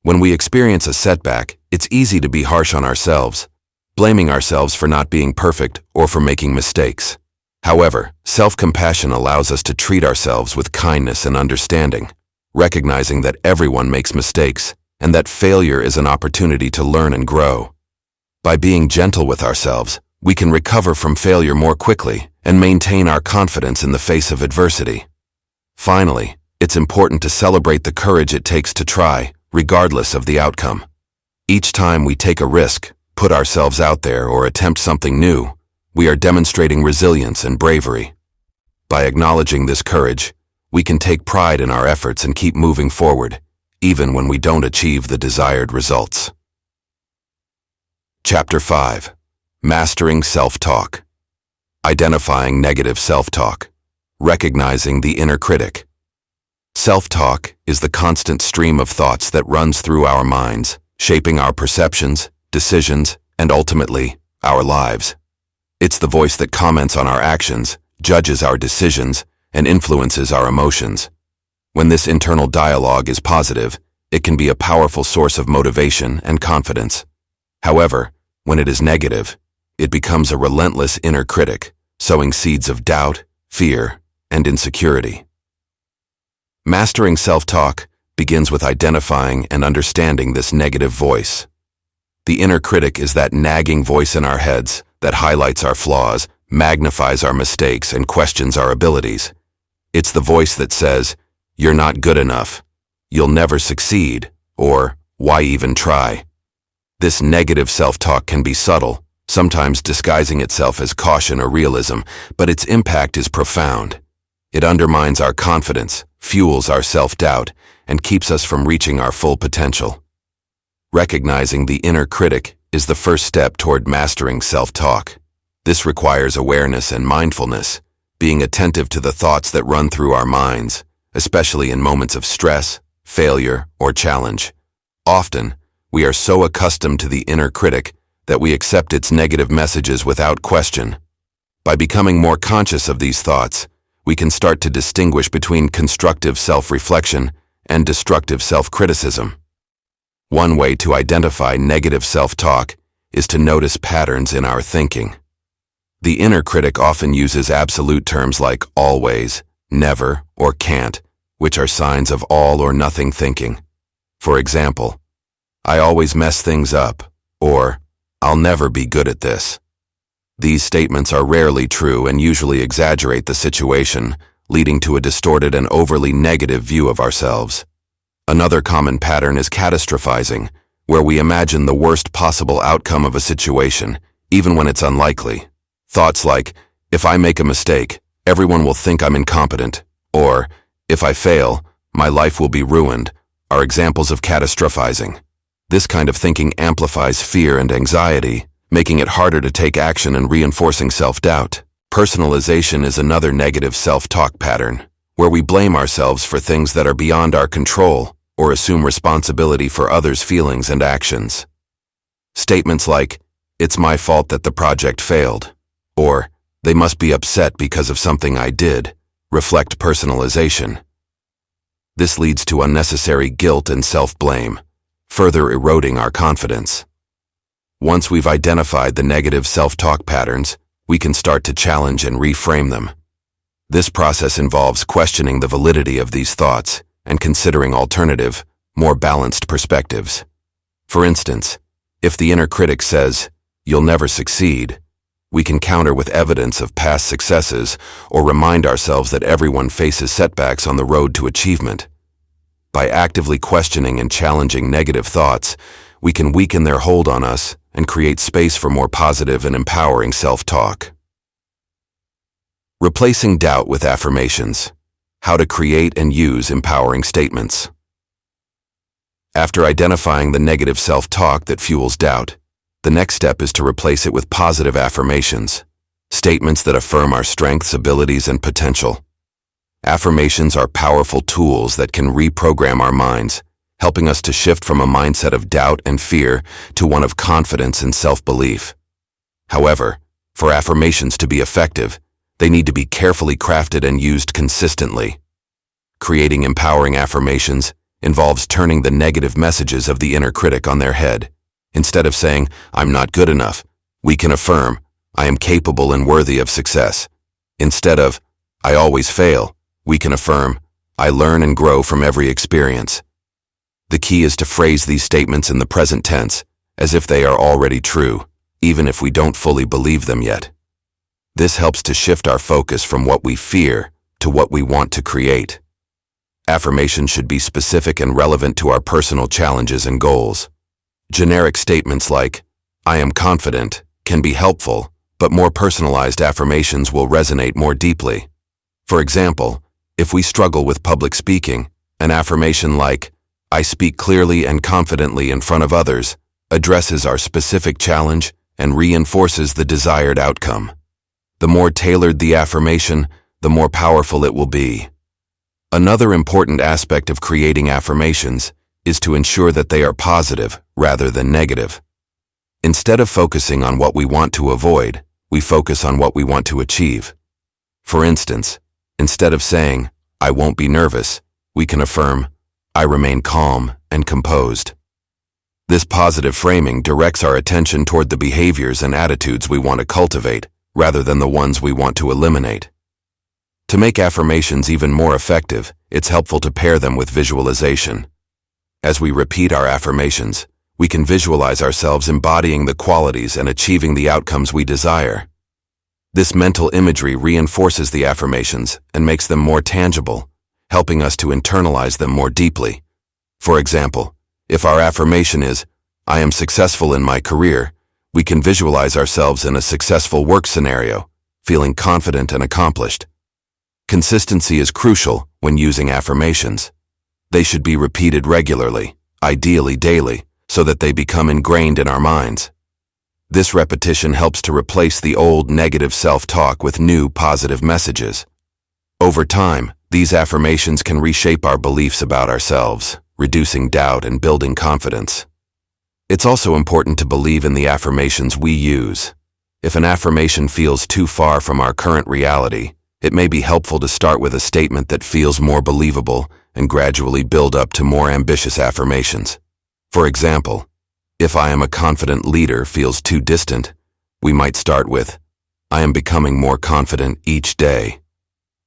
When we experience a setback, it's easy to be harsh on ourselves, blaming ourselves for not being perfect or for making mistakes. However, self-compassion allows us to treat ourselves with kindness and understanding, recognizing that everyone makes mistakes and that failure is an opportunity to learn and grow. By being gentle with ourselves, we can recover from failure more quickly and maintain our confidence in the face of adversity. Finally, it's important to celebrate the courage it takes to try, regardless of the outcome. Each time we take a risk, put ourselves out there, or attempt something new, we are demonstrating resilience and bravery. By acknowledging this courage, we can take pride in our efforts and keep moving forward, even when we don't achieve the desired results. Chapter 5. Mastering Self-Talk. Identifying negative self-talk. Recognizing the inner critic. Self-talk is the constant stream of thoughts that runs through our minds, shaping our perceptions, decisions, and ultimately, our lives. It's the voice that comments on our actions, judges our decisions, and influences our emotions. When this internal dialogue is positive, it can be a powerful source of motivation and confidence. However, when it is negative, it becomes a relentless inner critic, sowing seeds of doubt, fear, and insecurity. Mastering self-talk begins with identifying and understanding this negative voice. The inner critic is that nagging voice in our heads that highlights our flaws, magnifies our mistakes, and questions our abilities. It's the voice that says, "You're not good enough," "You'll never succeed," or "Why even try?" This negative self-talk can be subtle, sometimes disguising itself as caution or realism, but its impact is profound. It undermines our confidence, fuels our self-doubt, and keeps us from reaching our full potential. Recognizing the inner critic is the first step toward mastering self-talk. This requires awareness and mindfulness, being attentive to the thoughts that run through our minds, especially in moments of stress, failure, or challenge. Often, we are so accustomed to the inner critic that we accept its negative messages without question. By becoming more conscious of these thoughts, we can start to distinguish between constructive self-reflection and destructive self-criticism. One way to identify negative self-talk is to notice patterns in our thinking. The inner critic often uses absolute terms like always, never, or can't, which are signs of all or nothing thinking. For example, I always mess things up, or I'll never be good at this. These statements are rarely true and usually exaggerate the situation, leading to a distorted and overly negative view of ourselves. Another common pattern is catastrophizing, where we imagine the worst possible outcome of a situation, even when it's unlikely. Thoughts like, if I make a mistake, everyone will think I'm incompetent, or, if I fail, my life will be ruined, are examples of catastrophizing. This kind of thinking amplifies fear and anxiety, making it harder to take action and reinforcing self-doubt. Personalization is another negative self-talk pattern, where we blame ourselves for things that are beyond our control or assume responsibility for others' feelings and actions. Statements like, it's my fault that the project failed, or they must be upset because of something I did, reflect personalization. This leads to unnecessary guilt and self-blame, further eroding our confidence. Once we've identified the negative self-talk patterns, we can start to challenge and reframe them. This process involves questioning the validity of these thoughts and considering alternative, more balanced perspectives. For instance, if the inner critic says, "You'll never succeed," we can counter with evidence of past successes or remind ourselves that everyone faces setbacks on the road to achievement. By actively questioning and challenging negative thoughts, we can weaken their hold on us and create space for more positive and empowering self-talk. Replacing doubt with affirmations. How to create and use empowering statements. After identifying the negative self-talk that fuels doubt, the next step is to replace it with positive affirmations, statements that affirm our strengths, abilities, and potential. Affirmations are powerful tools that can reprogram our minds, helping us to shift from a mindset of doubt and fear to one of confidence and self-belief. However, for affirmations to be effective, they need to be carefully crafted and used consistently. Creating empowering affirmations involves turning the negative messages of the inner critic on their head. Instead of saying, "I'm not good enough," we can affirm, "I am capable and worthy of success." Instead of, "I always fail," we can affirm, "I learn and grow from every experience." The key is to phrase these statements in the present tense, as if they are already true, even if we don't fully believe them yet. This helps to shift our focus from what we fear to what we want to create. Affirmations should be specific and relevant to our personal challenges and goals. Generic statements like, "I am confident," can be helpful, but more personalized affirmations will resonate more deeply. For example, if we struggle with public speaking, an affirmation like, "I speak clearly and confidently in front of others," addresses our specific challenge and reinforces the desired outcome. The more tailored the affirmation, the more powerful it will be. Another important aspect of creating affirmations is to ensure that they are positive rather than negative. Instead of focusing on what we want to avoid, we focus on what we want to achieve. For instance, instead of saying, "I won't be nervous," we can affirm, "I remain calm and composed." This positive framing directs our attention toward the behaviors and attitudes we want to cultivate, rather than the ones we want to eliminate. To make affirmations even more effective, it's helpful to pair them with visualization. As we repeat our affirmations, we can visualize ourselves embodying the qualities and achieving the outcomes we desire. This mental imagery reinforces the affirmations and makes them more tangible, helping us to internalize them more deeply. For example, if our affirmation is, "I am successful in my career," we can visualize ourselves in a successful work scenario, feeling confident and accomplished. Consistency is crucial when using affirmations. They should be repeated regularly, ideally daily, so that they become ingrained in our minds. This repetition helps to replace the old negative self-talk with new positive messages. Over time, these affirmations can reshape our beliefs about ourselves, reducing doubt and building confidence. It's also important to believe in the affirmations we use. If an affirmation feels too far from our current reality, it may be helpful to start with a statement that feels more believable and gradually build up to more ambitious affirmations. For example, if "I am a confident leader" feels too distant, we might start with, "I am becoming more confident each day."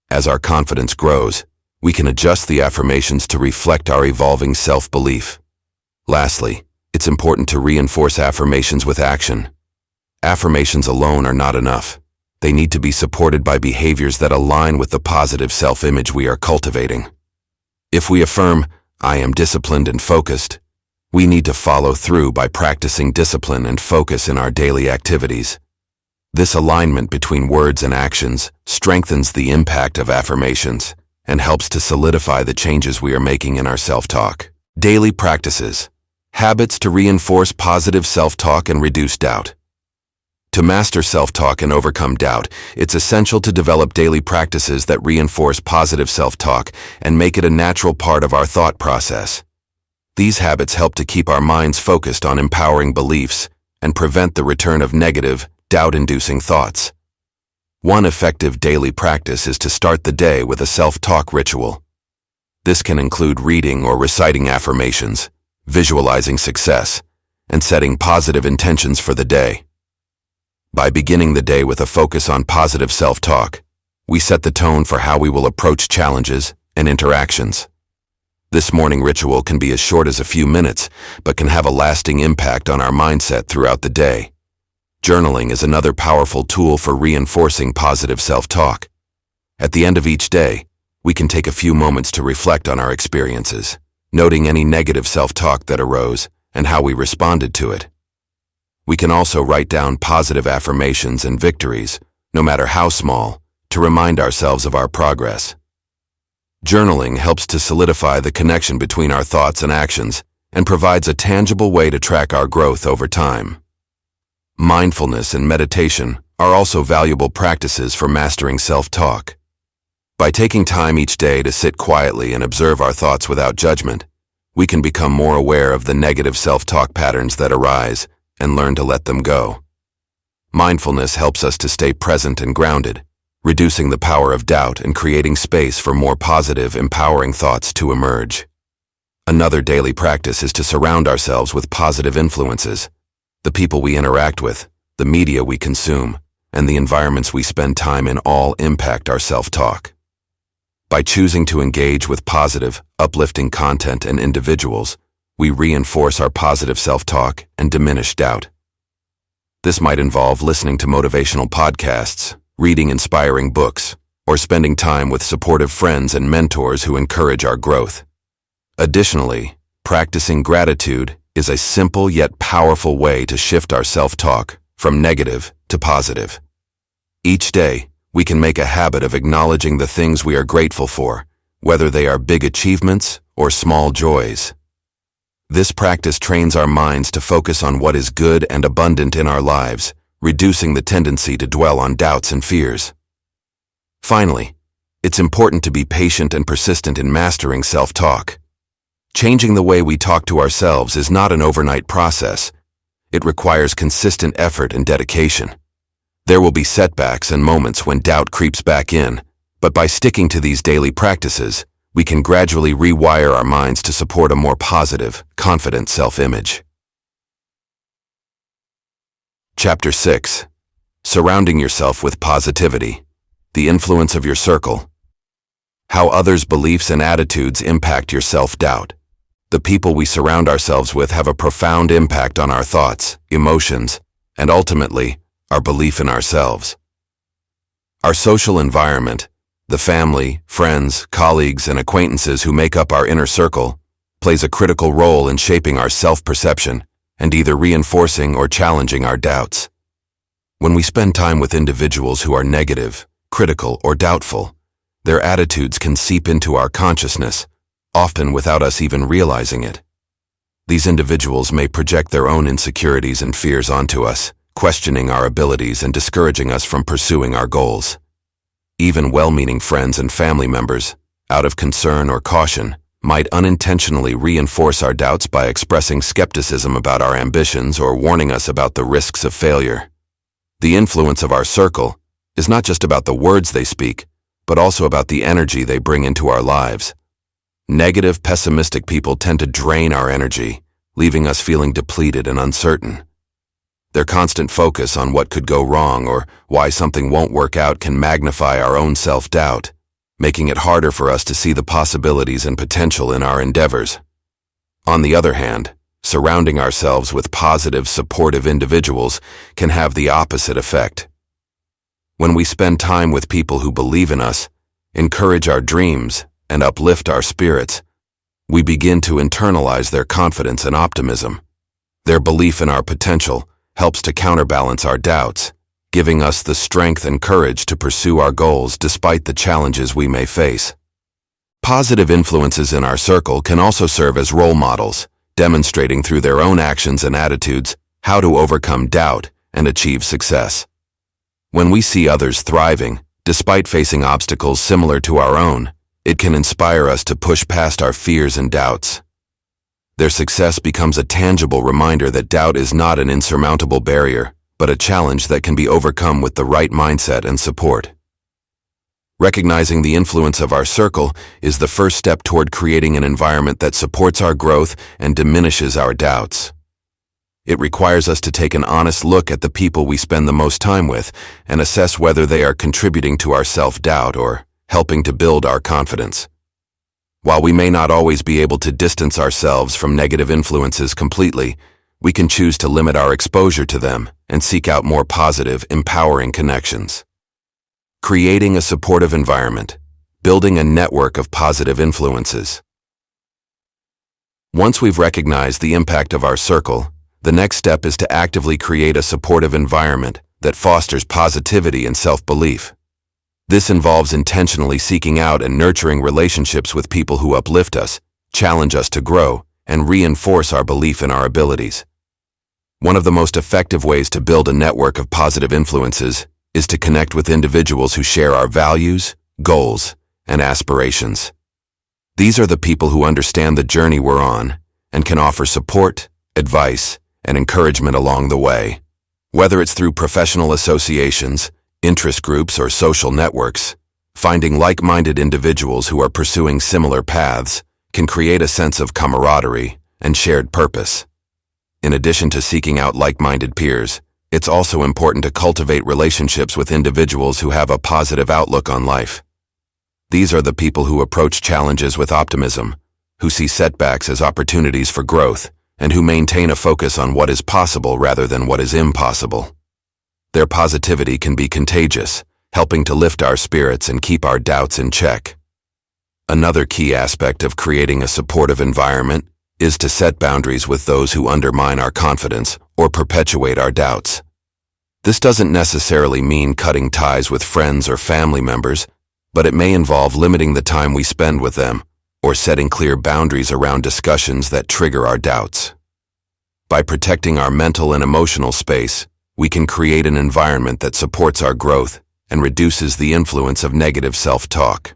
As our confidence grows, we can adjust the affirmations to reflect our evolving self-belief, Lastly, it's important to reinforce affirmations with action. Affirmations alone are not enough. They need to be supported by behaviors that align with the positive self-image we are cultivating. If we affirm, "I am disciplined and focused," we need to follow through by practicing discipline and focus in our daily activities. This alignment between words and actions strengthens the impact of affirmations and helps to solidify the changes we are making in our self-talk. Daily practices. Habits to reinforce positive self-talk and reduce doubt. To master self-talk and overcome doubt, it's essential to develop daily practices that reinforce positive self-talk and make it a natural part of our thought process. These habits help to keep our minds focused on empowering beliefs and prevent the return of negative, doubt-inducing thoughts. One effective daily practice is to start the day with a self-talk ritual. This can include reading or reciting affirmations, visualizing success, and setting positive intentions for the day. By beginning the day with a focus on positive self-talk, we set the tone for how we will approach challenges and interactions. This morning ritual can be as short as a few minutes, but can have a lasting impact on our mindset throughout the day. Journaling is another powerful tool for reinforcing positive self-talk. At the end of each day, we can take a few moments to reflect on our experiences, noting any negative self-talk that arose and how we responded to it. We can also write down positive affirmations and victories, no matter how small, to remind ourselves of our progress. Journaling helps to solidify the connection between our thoughts and actions and provides a tangible way to track our growth over time. Mindfulness and meditation are also valuable practices for mastering self-talk. By taking time each day to sit quietly and observe our thoughts without judgment, we can become more aware of the negative self-talk patterns that arise and learn to let them go. Mindfulness helps us to stay present and grounded, reducing the power of doubt and creating space for more positive, empowering thoughts to emerge. Another daily practice is to surround ourselves with positive influences. The people we interact with, the media we consume, and the environments we spend time in all impact our self-talk. By choosing to engage with positive, uplifting content and individuals, we reinforce our positive self-talk and diminish doubt. This might involve listening to motivational podcasts, reading inspiring books, or spending time with supportive friends and mentors who encourage our growth. Additionally, practicing gratitude is a simple yet powerful way to shift our self-talk from negative to positive. Each day, we can make a habit of acknowledging the things we are grateful for, whether they are big achievements or small joys. This practice trains our minds to focus on what is good and abundant in our lives, reducing the tendency to dwell on doubts and fears. Finally, it's important to be patient and persistent in mastering self-talk. Changing the way we talk to ourselves is not an overnight process. It requires consistent effort and dedication. There will be setbacks and moments when doubt creeps back in, but by sticking to these daily practices, we can gradually rewire our minds to support a more positive, confident self-image. Chapter 6. Surrounding yourself with positivity. The influence of your circle. How others' beliefs and attitudes impact your self-doubt. The people we surround ourselves with have a profound impact on our thoughts, emotions, and ultimately, our belief in ourselves. Our social environment, the family, friends, colleagues, and acquaintances who make up our inner circle, plays a critical role in shaping our self-perception and either reinforcing or challenging our doubts. When we spend time with individuals who are negative, critical, or doubtful, their attitudes can seep into our consciousness, often without us even realizing it. These individuals may project their own insecurities and fears onto us, questioning our abilities and discouraging us from pursuing our goals. Even well-meaning friends and family members, out of concern or caution, might unintentionally reinforce our doubts by expressing skepticism about our ambitions or warning us about the risks of failure. The influence of our circle is not just about the words they speak, but also about the energy they bring into our lives. Negative, pessimistic people tend to drain our energy, leaving us feeling depleted and uncertain. Their constant focus on what could go wrong or why something won't work out can magnify our own self-doubt, making it harder for us to see the possibilities and potential in our endeavors. On the other hand, surrounding ourselves with positive, supportive individuals can have the opposite effect. When we spend time with people who believe in us, encourage our dreams, and uplift our spirits, we begin to internalize their confidence and optimism. Their belief in our potential helps to counterbalance our doubts, giving us the strength and courage to pursue our goals despite the challenges we may face. Positive influences in our circle can also serve as role models, demonstrating through their own actions and attitudes how to overcome doubt and achieve success. When we see others thriving, despite facing obstacles similar to our own, it can inspire us to push past our fears and doubts. Their success becomes a tangible reminder that doubt is not an insurmountable barrier, but a challenge that can be overcome with the right mindset and support. Recognizing the influence of our circle is the first step toward creating an environment that supports our growth and diminishes our doubts. It requires us to take an honest look at the people we spend the most time with and assess whether they are contributing to our self-doubt or helping to build our confidence. While we may not always be able to distance ourselves from negative influences completely, we can choose to limit our exposure to them and seek out more positive, empowering connections. Creating a supportive environment, building a network of positive influences. Once we've recognized the impact of our circle, the next step is to actively create a supportive environment that fosters positivity and self-belief. This involves intentionally seeking out and nurturing relationships with people who uplift us, challenge us to grow, and reinforce our belief in our abilities. One of the most effective ways to build a network of positive influences is to connect with individuals who share our values, goals, and aspirations. These are the people who understand the journey we're on and can offer support, advice, and encouragement along the way. Whether it's through professional associations, interest groups, or social networks, finding like-minded individuals who are pursuing similar paths can create a sense of camaraderie and shared purpose. In addition to seeking out like-minded peers, it's also important to cultivate relationships with individuals who have a positive outlook on life. These are the people who approach challenges with optimism, who see setbacks as opportunities for growth, and who maintain a focus on what is possible rather than what is impossible. Their positivity can be contagious, helping to lift our spirits and keep our doubts in check. Another key aspect of creating a supportive environment is to set boundaries with those who undermine our confidence or perpetuate our doubts. This doesn't necessarily mean cutting ties with friends or family members, but it may involve limiting the time we spend with them or setting clear boundaries around discussions that trigger our doubts. By protecting our mental and emotional space, we can create an environment that supports our growth and reduces the influence of negative self-talk.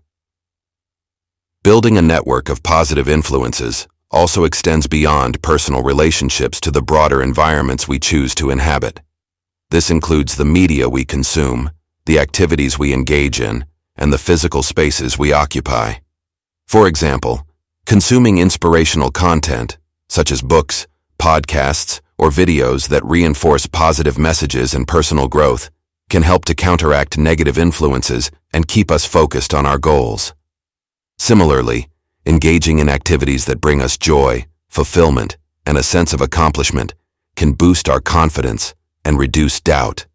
Building a network of positive influences also extends beyond personal relationships to the broader environments we choose to inhabit. This includes the media we consume, the activities we engage in, and the physical spaces we occupy. For example, consuming inspirational content, such as books, podcasts, or videos that reinforce positive messages and personal growth, can help to counteract negative influences and keep us focused on our goals. Similarly, engaging in activities that bring us joy, fulfillment, and a sense of accomplishment can boost our confidence and reduce doubt.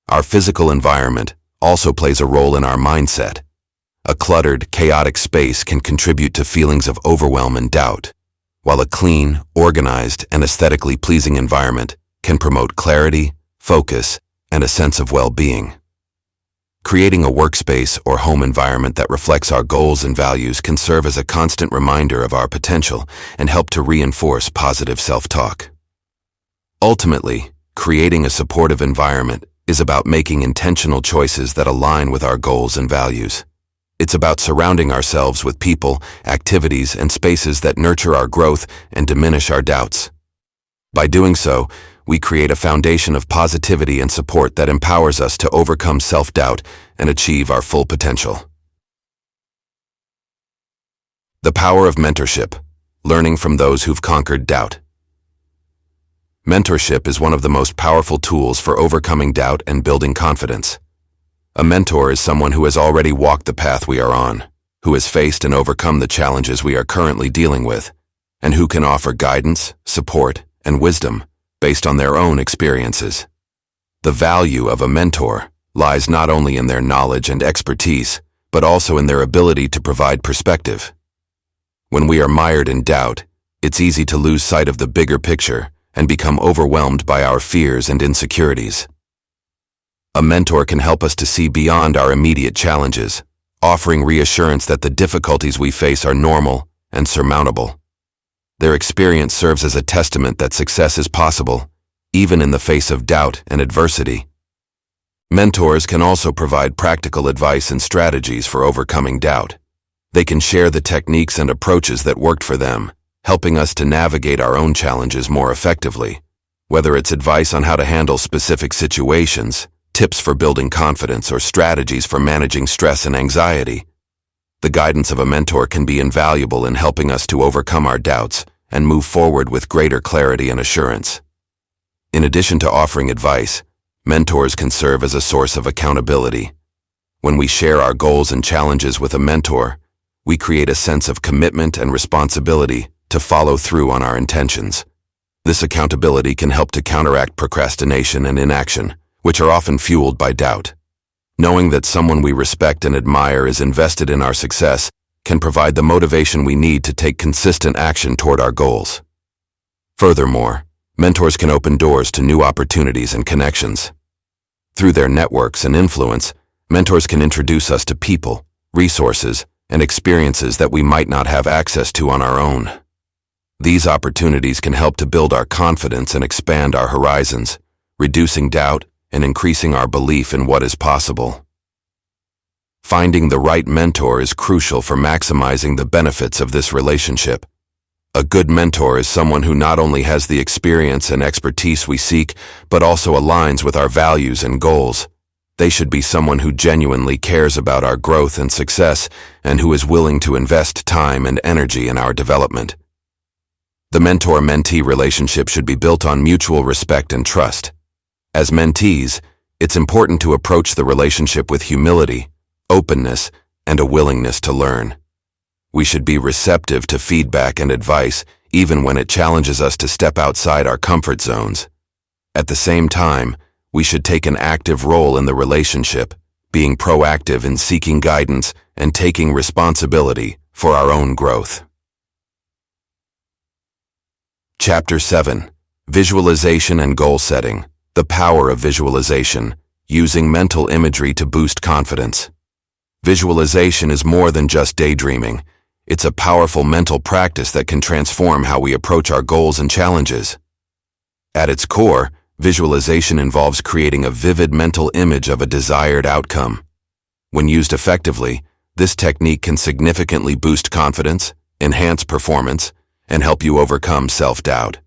Our physical environment also plays a role in our mindset. A cluttered, chaotic space can contribute to feelings of overwhelm and doubt, while a clean, organized, and aesthetically pleasing environment can promote clarity, focus, and a sense of well-being. Creating a workspace or home environment that reflects our goals and values can serve as a constant reminder of our potential and help to reinforce positive self-talk. Ultimately, creating a supportive environment is about making intentional choices that align with our goals and values. It's about surrounding ourselves with people, activities, and spaces that nurture our growth and diminish our doubts. By doing so, we create a foundation of positivity and support that empowers us to overcome self-doubt and achieve our full potential. The power of mentorship, learning from those who've conquered doubt. Mentorship is one of the most powerful tools for overcoming doubt and building confidence. A mentor is someone who has already walked the path we are on, who has faced and overcome the challenges we are currently dealing with, and who can offer guidance, support, and wisdom based on their own experiences. The value of a mentor lies not only in their knowledge and expertise, but also in their ability to provide perspective. When we are mired in doubt, it's easy to lose sight of the bigger picture and become overwhelmed by our fears and insecurities. A mentor can help us to see beyond our immediate challenges, offering reassurance that the difficulties we face are normal and surmountable. Their experience serves as a testament that success is possible, even in the face of doubt and adversity. Mentors can also provide practical advice and strategies for overcoming doubt. They can share the techniques and approaches that worked for them, helping us to navigate our own challenges more effectively. Whether it's advice on how to handle specific situations, tips for building confidence, or strategies for managing stress and anxiety, the guidance of a mentor can be invaluable in helping us to overcome our doubts and move forward with greater clarity and assurance. In addition to offering advice, mentors can serve as a source of accountability. When we share our goals and challenges with a mentor, we create a sense of commitment and responsibility to follow through on our intentions. This accountability can help to counteract procrastination and inaction, which are often fueled by doubt. Knowing that someone we respect and admire is invested in our success can provide the motivation we need to take consistent action toward our goals. Furthermore, mentors can open doors to new opportunities and connections. Through their networks and influence, mentors can introduce us to people, resources, and experiences that we might not have access to on our own. These opportunities can help to build our confidence and expand our horizons, reducing doubt and increasing our belief in what is possible. Finding the right mentor is crucial for maximizing the benefits of this relationship. A good mentor is someone who not only has the experience and expertise we seek, but also aligns with our values and goals. They should be someone who genuinely cares about our growth and success, and who is willing to invest time and energy in our development. The mentor-mentee relationship should be built on mutual respect and trust. As mentees, it's important to approach the relationship with humility, openness, and a willingness to learn. We should be receptive to feedback and advice, even when it challenges us to step outside our comfort zones. At the same time, we should take an active role in the relationship, being proactive in seeking guidance and taking responsibility for our own growth. Chapter 7. Visualization and Goal Setting. The Power of Visualization, Using Mental Imagery to Boost Confidence. Visualization is more than just daydreaming. It's a powerful mental practice that can transform how we approach our goals and challenges. At its core, visualization involves creating a vivid mental image of a desired outcome. When used effectively, this technique can significantly boost confidence, enhance performance, and help you overcome self-doubt.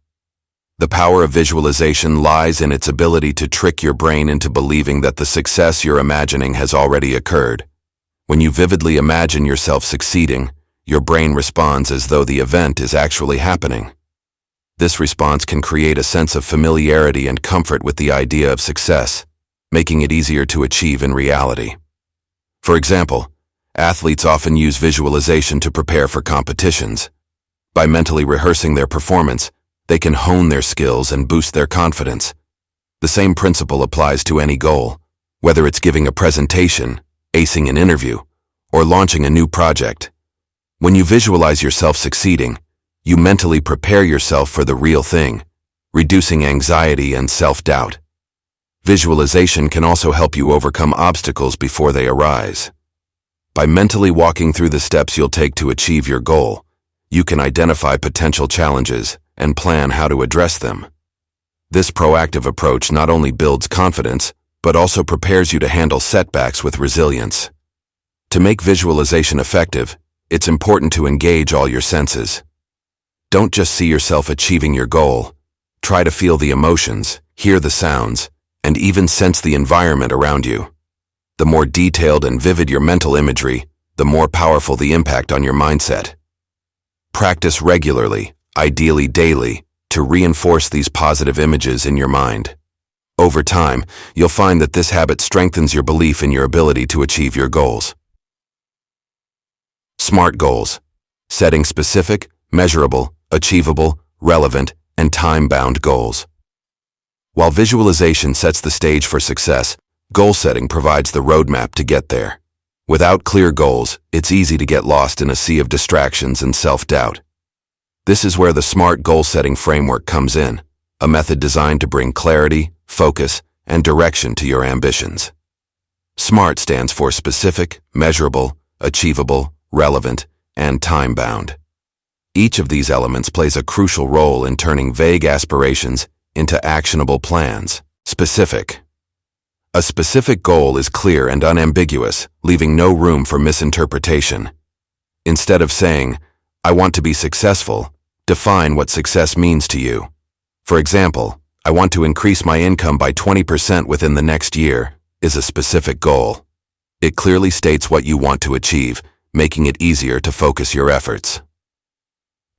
The power of visualization lies in its ability to trick your brain into believing that the success you're imagining has already occurred. When you vividly imagine yourself succeeding, your brain responds as though the event is actually happening. This response can create a sense of familiarity and comfort with the idea of success, making it easier to achieve in reality. For example, athletes often use visualization to prepare for competitions. By mentally rehearsing their performance, they can hone their skills and boost their confidence. The same principle applies to any goal, whether it's giving a presentation, acing an interview, or launching a new project. When you visualize yourself succeeding, you mentally prepare yourself for the real thing, reducing anxiety and self-doubt. Visualization can also help you overcome obstacles before they arise. By mentally walking through the steps you'll take to achieve your goal, you can identify potential challenges and plan how to address them. This proactive approach not only builds confidence, but also prepares you to handle setbacks with resilience. To make visualization effective, it's important to engage all your senses. Don't just see yourself achieving your goal. Try to feel the emotions, hear the sounds, and even sense the environment around you. The more detailed and vivid your mental imagery, the more powerful the impact on your mindset. Practice regularly, ideally daily, to reinforce these positive images in your mind. Over time, you'll find that this habit strengthens your belief in your ability to achieve your goals. SMART goals. Setting specific, measurable, achievable, relevant, and time-bound goals. While visualization sets the stage for success, goal setting provides the roadmap to get there. Without clear goals, it's easy to get lost in a sea of distractions and self-doubt. This is where the SMART goal-setting framework comes in, a method designed to bring clarity, focus, and direction to your ambitions. SMART stands for specific, measurable, achievable, relevant, and time-bound. Each of these elements plays a crucial role in turning vague aspirations into actionable plans. Specific. A specific goal is clear and unambiguous, leaving no room for misinterpretation. Instead of saying, "I want to be successful," define what success means to you. For example, "I want to increase my income by 20% within the next year," is a specific goal. It clearly states what you want to achieve, making it easier to focus your efforts.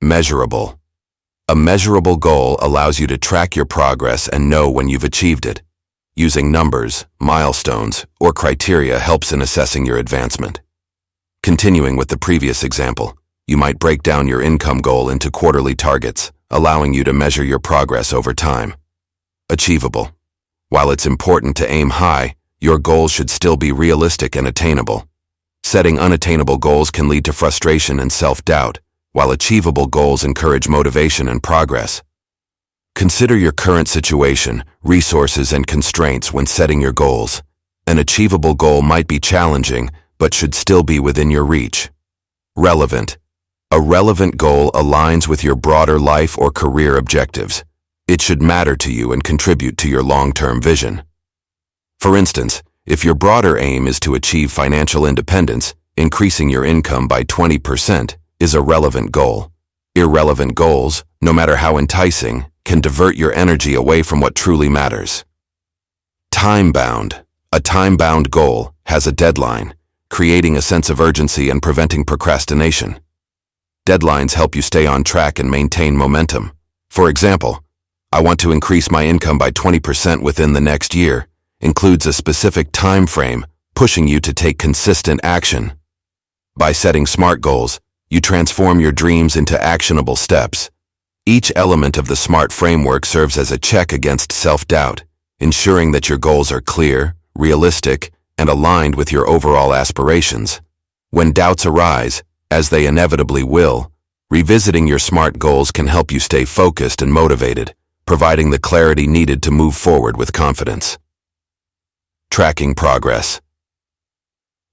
Measurable. A measurable goal allows you to track your progress and know when you've achieved it. Using numbers, milestones, or criteria helps in assessing your advancement. Continuing with the previous example, you might break down your income goal into quarterly targets, allowing you to measure your progress over time. Achievable. While it's important to aim high, your goals should still be realistic and attainable. Setting unattainable goals can lead to frustration and self-doubt, while achievable goals encourage motivation and progress. Consider your current situation, resources, and constraints when setting your goals. An achievable goal might be challenging, but should still be within your reach. Relevant. A relevant goal aligns with your broader life or career objectives. It should matter to you and contribute to your long-term vision. For instance, if your broader aim is to achieve financial independence, increasing your income by 20% is a relevant goal. Irrelevant goals, no matter how enticing, can divert your energy away from what truly matters. Time-bound. A time-bound goal has a deadline, creating a sense of urgency and preventing procrastination. Deadlines help you stay on track and maintain momentum. For example, "I want to increase my income by 20% within the next year," includes a specific time frame, pushing you to take consistent action. By setting SMART goals, you transform your dreams into actionable steps. Each element of the SMART framework serves as a check against self-doubt, ensuring that your goals are clear, realistic, and aligned with your overall aspirations. When doubts arise, as they inevitably will, revisiting your SMART goals can help you stay focused and motivated, providing the clarity needed to move forward with confidence. Tracking progress.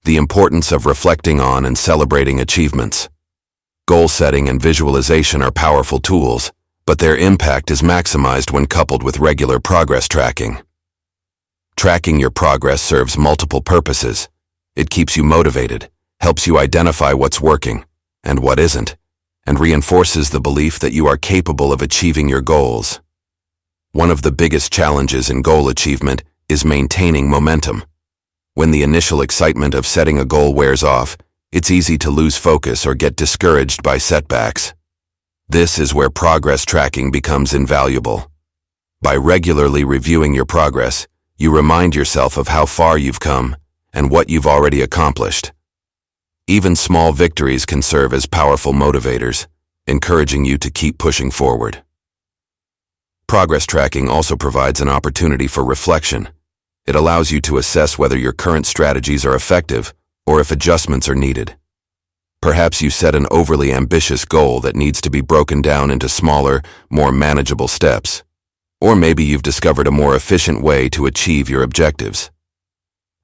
The importance of reflecting on and celebrating achievements. Goal setting and visualization are powerful tools, but their impact is maximized when coupled with regular progress tracking. Tracking your progress serves multiple purposes. It keeps you motivated, helps you identify what's working and what isn't, and reinforces the belief that you are capable of achieving your goals. One of the biggest challenges in goal achievement is maintaining momentum. When the initial excitement of setting a goal wears off, it's easy to lose focus or get discouraged by setbacks. This is where progress tracking becomes invaluable. By regularly reviewing your progress, you remind yourself of how far you've come and what you've already accomplished. Even small victories can serve as powerful motivators, encouraging you to keep pushing forward. Progress tracking also provides an opportunity for reflection. It allows you to assess whether your current strategies are effective or if adjustments are needed. Perhaps you set an overly ambitious goal that needs to be broken down into smaller, more manageable steps. Or maybe you've discovered a more efficient way to achieve your objectives.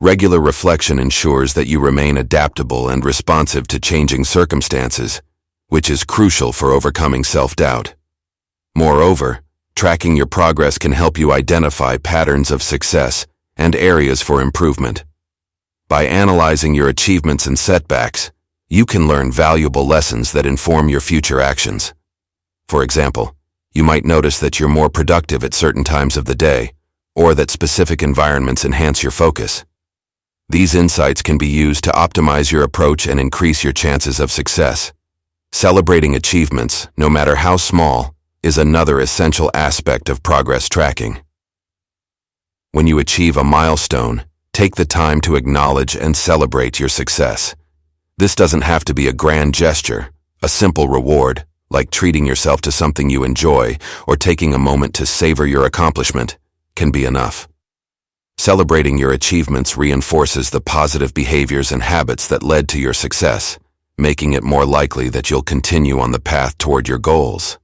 Regular reflection ensures that you remain adaptable and responsive to changing circumstances, which is crucial for overcoming self-doubt. Moreover, tracking your progress can help you identify patterns of success and areas for improvement. By analyzing your achievements and setbacks, you can learn valuable lessons that inform your future actions. For example, you might notice that you're more productive at certain times of the day, or that specific environments enhance your focus. These insights can be used to optimize your approach and increase your chances of success. Celebrating achievements, no matter how small, is another essential aspect of progress tracking. When you achieve a milestone, take the time to acknowledge and celebrate your success. This doesn't have to be a grand gesture. A simple reward, like treating yourself to something you enjoy or taking a moment to savor your accomplishment, can be enough. Celebrating your achievements reinforces the positive behaviors and habits that led to your success, making it more likely that you'll continue on the path toward your goals.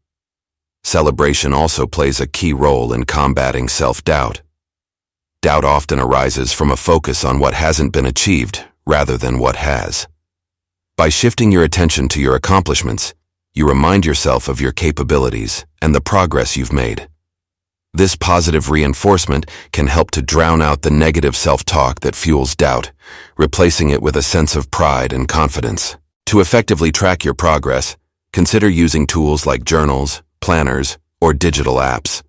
Celebration also plays a key role in combating self-doubt. Doubt often arises from a focus on what hasn't been achieved rather than what has. By shifting your attention to your accomplishments, you remind yourself of your capabilities and the progress you've made. This positive reinforcement can help to drown out the negative self-talk that fuels doubt, replacing it with a sense of pride and confidence. To effectively track your progress, consider using tools like journals, planners, or digital apps.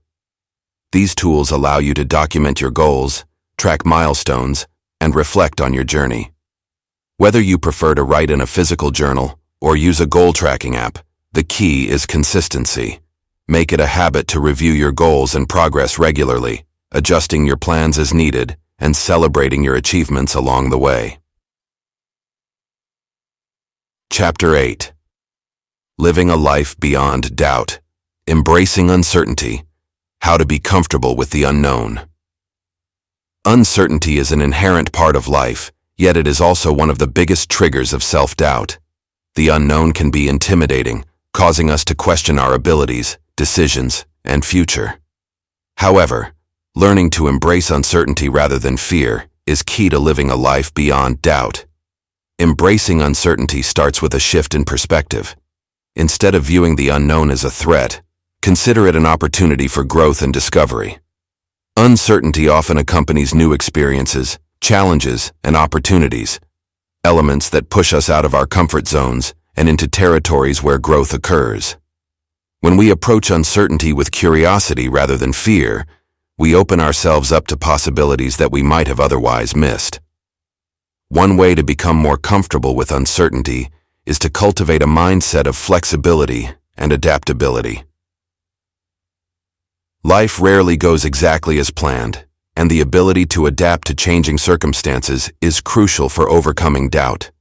These tools allow you to document your goals, track milestones, and reflect on your journey. Whether you prefer to write in a physical journal or use a goal tracking app, the key is consistency. Make it a habit to review your goals and progress regularly, adjusting your plans as needed and celebrating your achievements along the way. Chapter 8. Living a Life Beyond Doubt. Embracing Uncertainty. How to be comfortable with the unknown. Uncertainty is an inherent part of life, yet it is also one of the biggest triggers of self-doubt. The unknown can be intimidating, causing us to question our abilities, decisions, and future. However, learning to embrace uncertainty rather than fear is key to living a life beyond doubt. Embracing uncertainty starts with a shift in perspective. Instead of viewing the unknown as a threat, consider it an opportunity for growth and discovery. Uncertainty often accompanies new experiences, challenges, and opportunities, elements that push us out of our comfort zones and into territories where growth occurs. When we approach uncertainty with curiosity rather than fear, we open ourselves up to possibilities that we might have otherwise missed. One way to become more comfortable with uncertainty is to cultivate a mindset of flexibility and adaptability. Life rarely goes exactly as planned, and the ability to adapt to changing circumstances is crucial for overcoming doubt.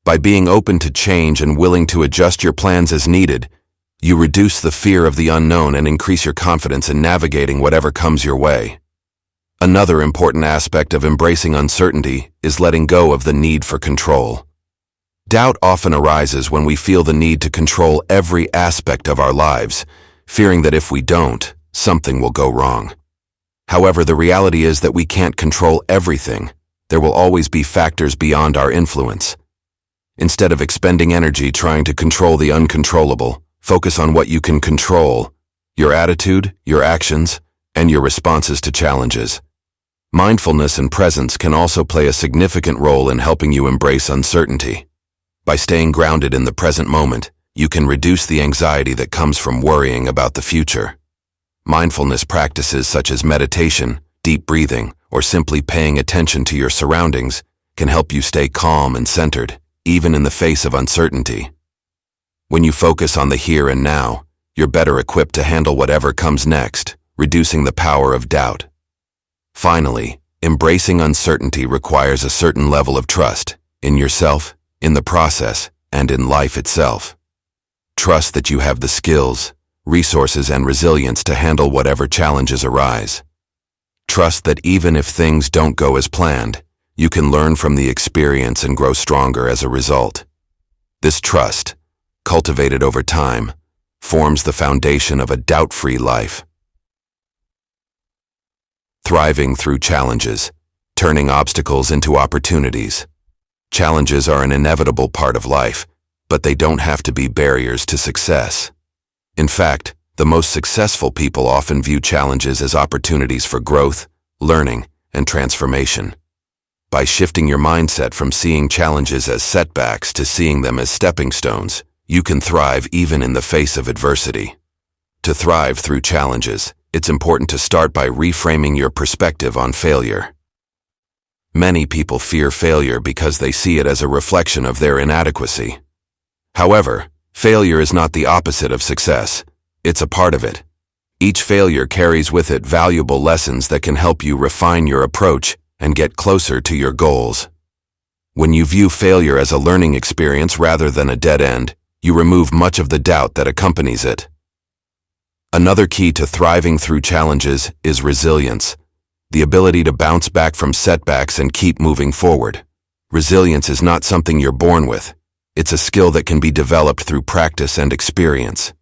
By being open to change and willing to adjust your plans as needed, you reduce the fear of the unknown and increase your confidence in navigating whatever comes your way. Another important aspect of embracing uncertainty is letting go of the need for control. Doubt often arises when we feel the need to control every aspect of our lives, fearing that if we don't, something will go wrong. However, the reality is that we can't control everything. There will always be factors beyond our influence. Instead of expending energy trying to control the uncontrollable, focus on what you can control: your attitude, your actions, and your responses to challenges. Mindfulness and presence can also play a significant role in helping you embrace uncertainty. By staying grounded in the present moment, you can reduce the anxiety that comes from worrying about the future. Mindfulness practices such as meditation, deep breathing, or simply paying attention to your surroundings can help you stay calm and centered, even in the face of uncertainty. When you focus on the here and now, you're better equipped to handle whatever comes next, reducing the power of doubt. Finally, embracing uncertainty requires a certain level of trust in yourself, in the process, and in life itself. Trust that you have the skills, resources, and resilience to handle whatever challenges arise. Trust that even if things don't go as planned, you can learn from the experience and grow stronger as a result. This trust, cultivated over time, forms the foundation of a doubt-free life. Thriving through challenges, turning obstacles into opportunities. Challenges are an inevitable part of life, but they don't have to be barriers to success. In fact, the most successful people often view challenges as opportunities for growth, learning, and transformation. By shifting your mindset from seeing challenges as setbacks to seeing them as stepping stones, you can thrive even in the face of adversity. To thrive through challenges, it's important to start by reframing your perspective on failure. Many people fear failure because they see it as a reflection of their inadequacy. However, failure is not the opposite of success. It's a part of it. Each failure carries with it valuable lessons that can help you refine your approach and get closer to your goals. When you view failure as a learning experience rather than a dead end, you remove much of the doubt that accompanies it. Another key to thriving through challenges is resilience, the ability to bounce back from setbacks and keep moving forward. Resilience is not something you're born with. It's a skill that can be developed through practice and experience.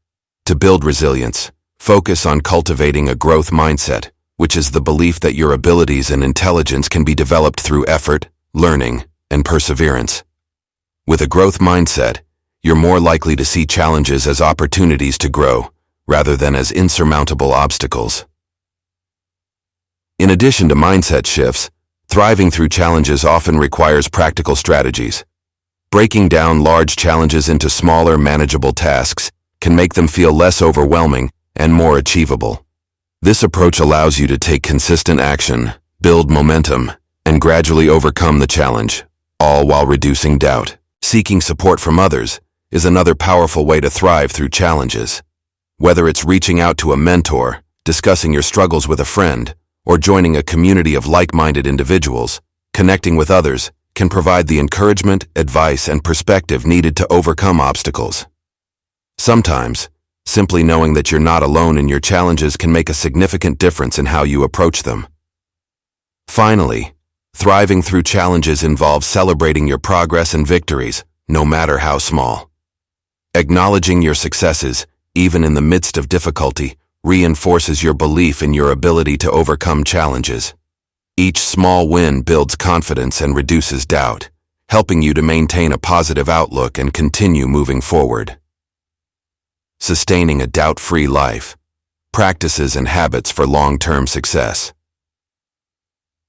To build resilience, focus on cultivating a growth mindset, which is the belief that your abilities and intelligence can be developed through effort, learning, and perseverance. With a growth mindset, you're more likely to see challenges as opportunities to grow, rather than as insurmountable obstacles. In addition to mindset shifts, thriving through challenges often requires practical strategies. Breaking down large challenges into smaller, manageable tasks can make them feel less overwhelming and more achievable. This approach allows you to take consistent action, build momentum, and gradually overcome the challenge, all while reducing doubt. Seeking support from others is another powerful way to thrive through challenges. Whether it's reaching out to a mentor, discussing your struggles with a friend, or joining a community of like-minded individuals, connecting with others can provide the encouragement, advice, and perspective needed to overcome obstacles. Sometimes, simply knowing that you're not alone in your challenges can make a significant difference in how you approach them. Finally, thriving through challenges involves celebrating your progress and victories, no matter how small. Acknowledging your successes, even in the midst of difficulty, reinforces your belief in your ability to overcome challenges. Each small win builds confidence and reduces doubt, helping you to maintain a positive outlook and continue moving forward. Sustaining a doubt-free life. Practices and habits for long-term success.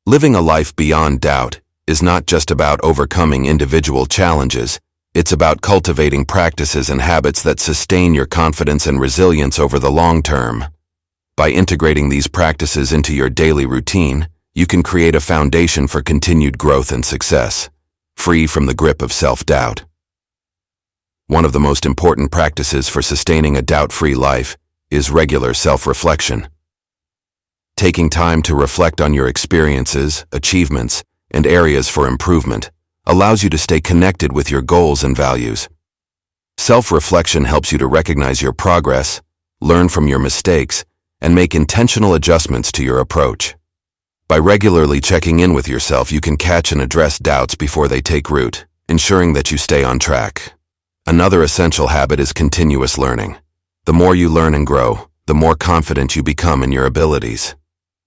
Living a life beyond doubt is not just about overcoming individual challenges, it's about cultivating practices and habits that sustain your confidence and resilience over the long term. By integrating these practices into your daily routine, you can create a foundation for continued growth and success, free from the grip of self-doubt. One of the most important practices for sustaining a doubt-free life is regular self-reflection. Taking time to reflect on your experiences, achievements, and areas for improvement allows you to stay connected with your goals and values. Self-reflection helps you to recognize your progress, learn from your mistakes, and make intentional adjustments to your approach. By regularly checking in with yourself, you can catch and address doubts before they take root, ensuring that you stay on track. Another essential habit is continuous learning. The more you learn and grow, the more confident you become in your abilities.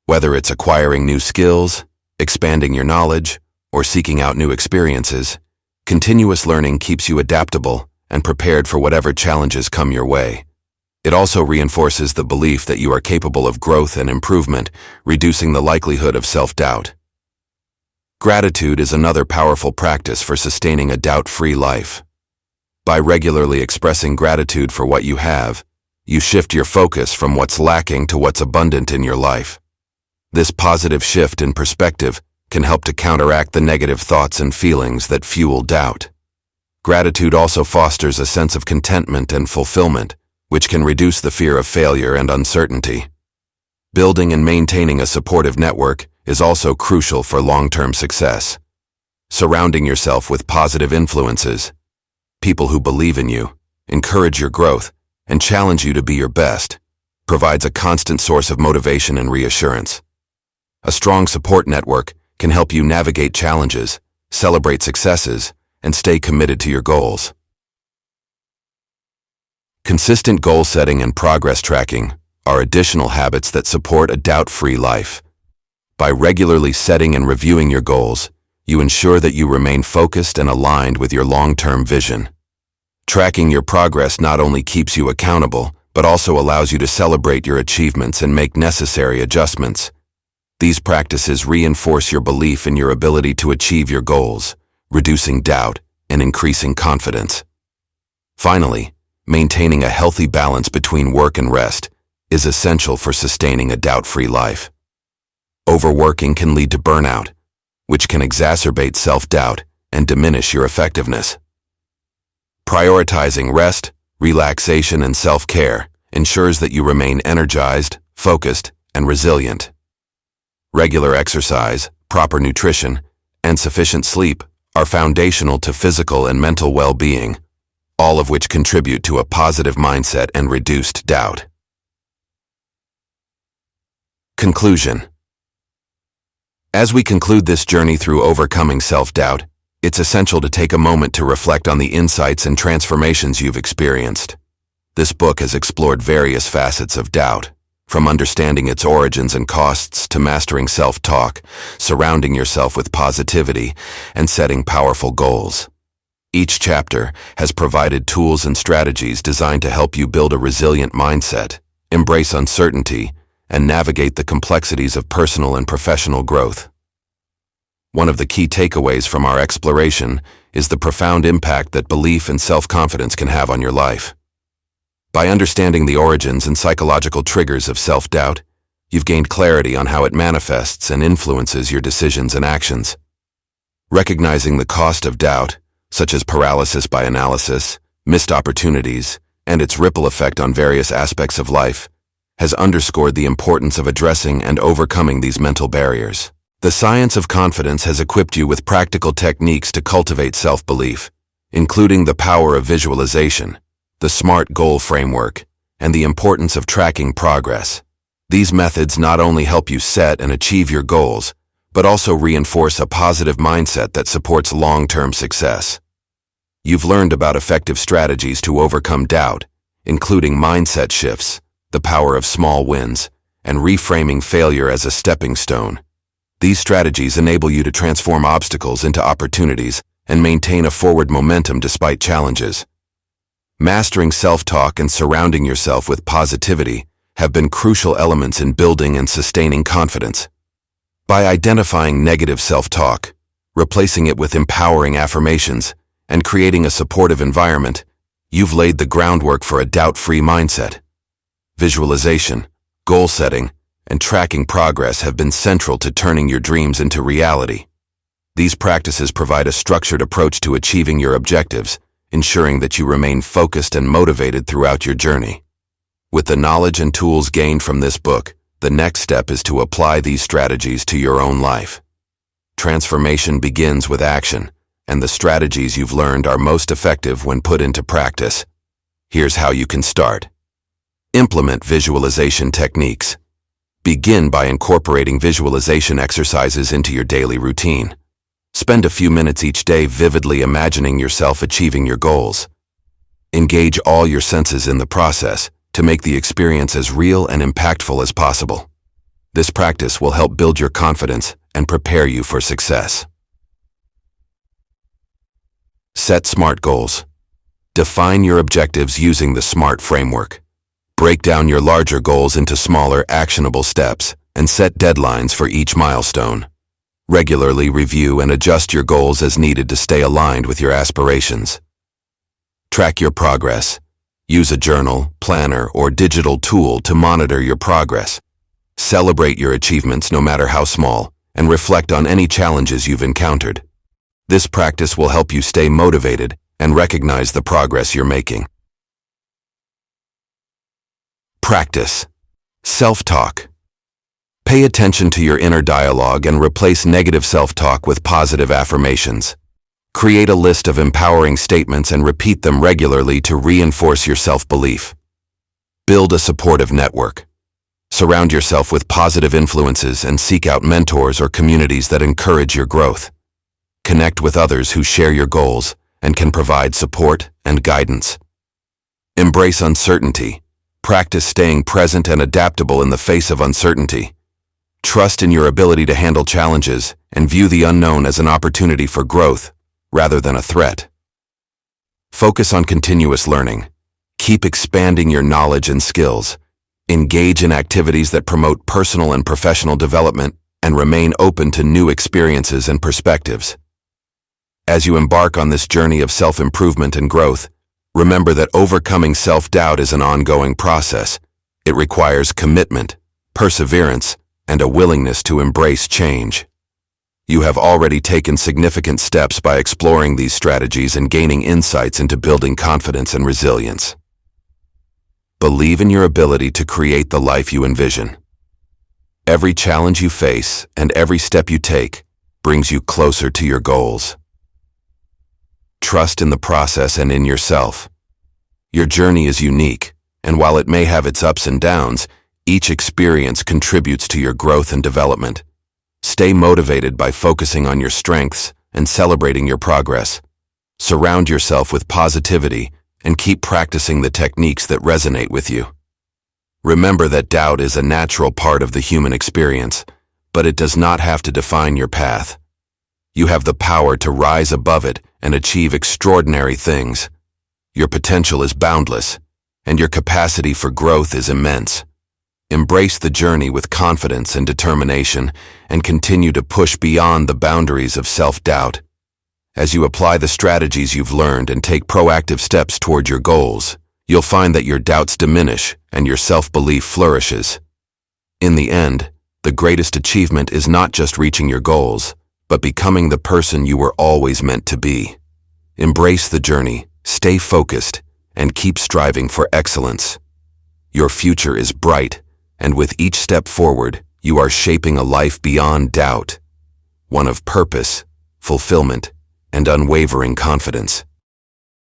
Whether it's acquiring new skills, expanding your knowledge, or seeking out new experiences, continuous learning keeps you adaptable and prepared for whatever challenges come your way. It also reinforces the belief that you are capable of growth and improvement, reducing the likelihood of self-doubt. Gratitude is another powerful practice for sustaining a doubt-free life. By regularly expressing gratitude for what you have, you shift your focus from what's lacking to what's abundant in your life. This positive shift in perspective can help to counteract the negative thoughts and feelings that fuel doubt. Gratitude also fosters a sense of contentment and fulfillment, which can reduce the fear of failure and uncertainty. Building and maintaining a supportive network is also crucial for long-term success. Surrounding yourself with positive influences, people who believe in you, encourage your growth, and challenge you to be your best, provides a constant source of motivation and reassurance. A strong support network can help you navigate challenges, celebrate successes, and stay committed to your goals. Consistent goal setting and progress tracking are additional habits that support a doubt-free life. By regularly setting and reviewing your goals, you ensure that you remain focused and aligned with your long-term vision. Tracking your progress not only keeps you accountable, but also allows you to celebrate your achievements and make necessary adjustments. These practices reinforce your belief in your ability to achieve your goals, reducing doubt and increasing confidence. Finally, maintaining a healthy balance between work and rest is essential for sustaining a doubt-free life. Overworking can lead to burnout, which can exacerbate self-doubt and diminish your effectiveness. Prioritizing rest, relaxation, and self-care ensures that you remain energized, focused, and resilient. Regular exercise, proper nutrition, and sufficient sleep are foundational to physical and mental well-being. all of which contribute to a positive mindset and reduced doubt. Conclusion. As we conclude this journey through overcoming self-doubt, it's essential to take a moment to reflect on the insights and transformations you've experienced. This book has explored various facets of doubt, from understanding its origins and costs to mastering self-talk, surrounding yourself with positivity, and setting powerful goals. Each chapter has provided tools and strategies designed to help you build a resilient mindset, embrace uncertainty, and navigate the complexities of personal and professional growth. One of the key takeaways from our exploration is the profound impact that belief and self-confidence can have on your life. By understanding the origins and psychological triggers of self-doubt, you've gained clarity on how it manifests and influences your decisions and actions. Recognizing the cost of doubt, such as paralysis by analysis, missed opportunities, and its ripple effect on various aspects of life, has underscored the importance of addressing and overcoming these mental barriers. The science of confidence has equipped you with practical techniques to cultivate self-belief, including the power of visualization, the SMART goal framework, and the importance of tracking progress. These methods not only help you set and achieve your goals, but also reinforce a positive mindset that supports long-term success. You've learned about effective strategies to overcome doubt, including mindset shifts, the power of small wins, and reframing failure as a stepping stone. These strategies enable you to transform obstacles into opportunities and maintain a forward momentum despite challenges. Mastering self-talk and surrounding yourself with positivity have been crucial elements in building and sustaining confidence. By identifying negative self-talk, replacing it with empowering affirmations, and creating a supportive environment, you've laid the groundwork for a doubt-free mindset. Visualization, goal setting, and tracking progress have been central to turning your dreams into reality. These practices provide a structured approach to achieving your objectives, ensuring that you remain focused and motivated throughout your journey. With the knowledge and tools gained from this book, the next step is to apply these strategies to your own life. Transformation begins with action, and the strategies you've learned are most effective when put into practice. Here's how you can start. Implement visualization techniques. Begin by incorporating visualization exercises into your daily routine. Spend a few minutes each day vividly imagining yourself achieving your goals. Engage all your senses in the process to make the experience as real and impactful as possible. This practice will help build your confidence and prepare you for success. Set SMART goals. Define your objectives using the SMART framework. Break down your larger goals into smaller, actionable steps and set deadlines for each milestone. Regularly review and adjust your goals as needed to stay aligned with your aspirations. Track your progress. Use a journal, planner, or digital tool to monitor your progress. Celebrate your achievements no matter how small, and reflect on any challenges you've encountered. This practice will help you stay motivated and recognize the progress you're making. Practice. Self-talk. Pay attention to your inner dialogue and replace negative self-talk with positive affirmations. Create a list of empowering statements and repeat them regularly to reinforce your self-belief. Build a supportive network. Surround yourself with positive influences and seek out mentors or communities that encourage your growth. Connect with others who share your goals and can provide support and guidance. Embrace uncertainty. Practice staying present and adaptable in the face of uncertainty. Trust in your ability to handle challenges and view the unknown as an opportunity for growth rather than a threat. Focus on continuous learning. Keep expanding your knowledge and skills. Engage in activities that promote personal and professional development and remain open to new experiences and perspectives. As you embark on this journey of self-improvement and growth, remember that overcoming self-doubt is an ongoing process. It requires commitment, perseverance, and a willingness to embrace change. You have already taken significant steps by exploring these strategies and gaining insights into building confidence and resilience. Believe in your ability to create the life you envision. Every challenge you face and every step you take brings you closer to your goals. Trust in the process and in yourself. Your journey is unique, and while it may have its ups and downs, each experience contributes to your growth and development. Stay motivated by focusing on your strengths and celebrating your progress. Surround yourself with positivity and keep practicing the techniques that resonate with you. Remember that doubt is a natural part of the human experience, but it does not have to define your path. You have the power to rise above it and achieve extraordinary things. Your potential is boundless, and your capacity for growth is immense. Embrace the journey with confidence and determination, and continue to push beyond the boundaries of self-doubt. As you apply the strategies you've learned and take proactive steps toward your goals, you'll find that your doubts diminish and your self-belief flourishes. In the end, the greatest achievement is not just reaching your goals, but becoming the person you were always meant to be. Embrace the journey, stay focused, and keep striving for excellence. Your future is bright, and with each step forward, you are shaping a life beyond doubt, one of purpose, fulfillment, and unwavering confidence.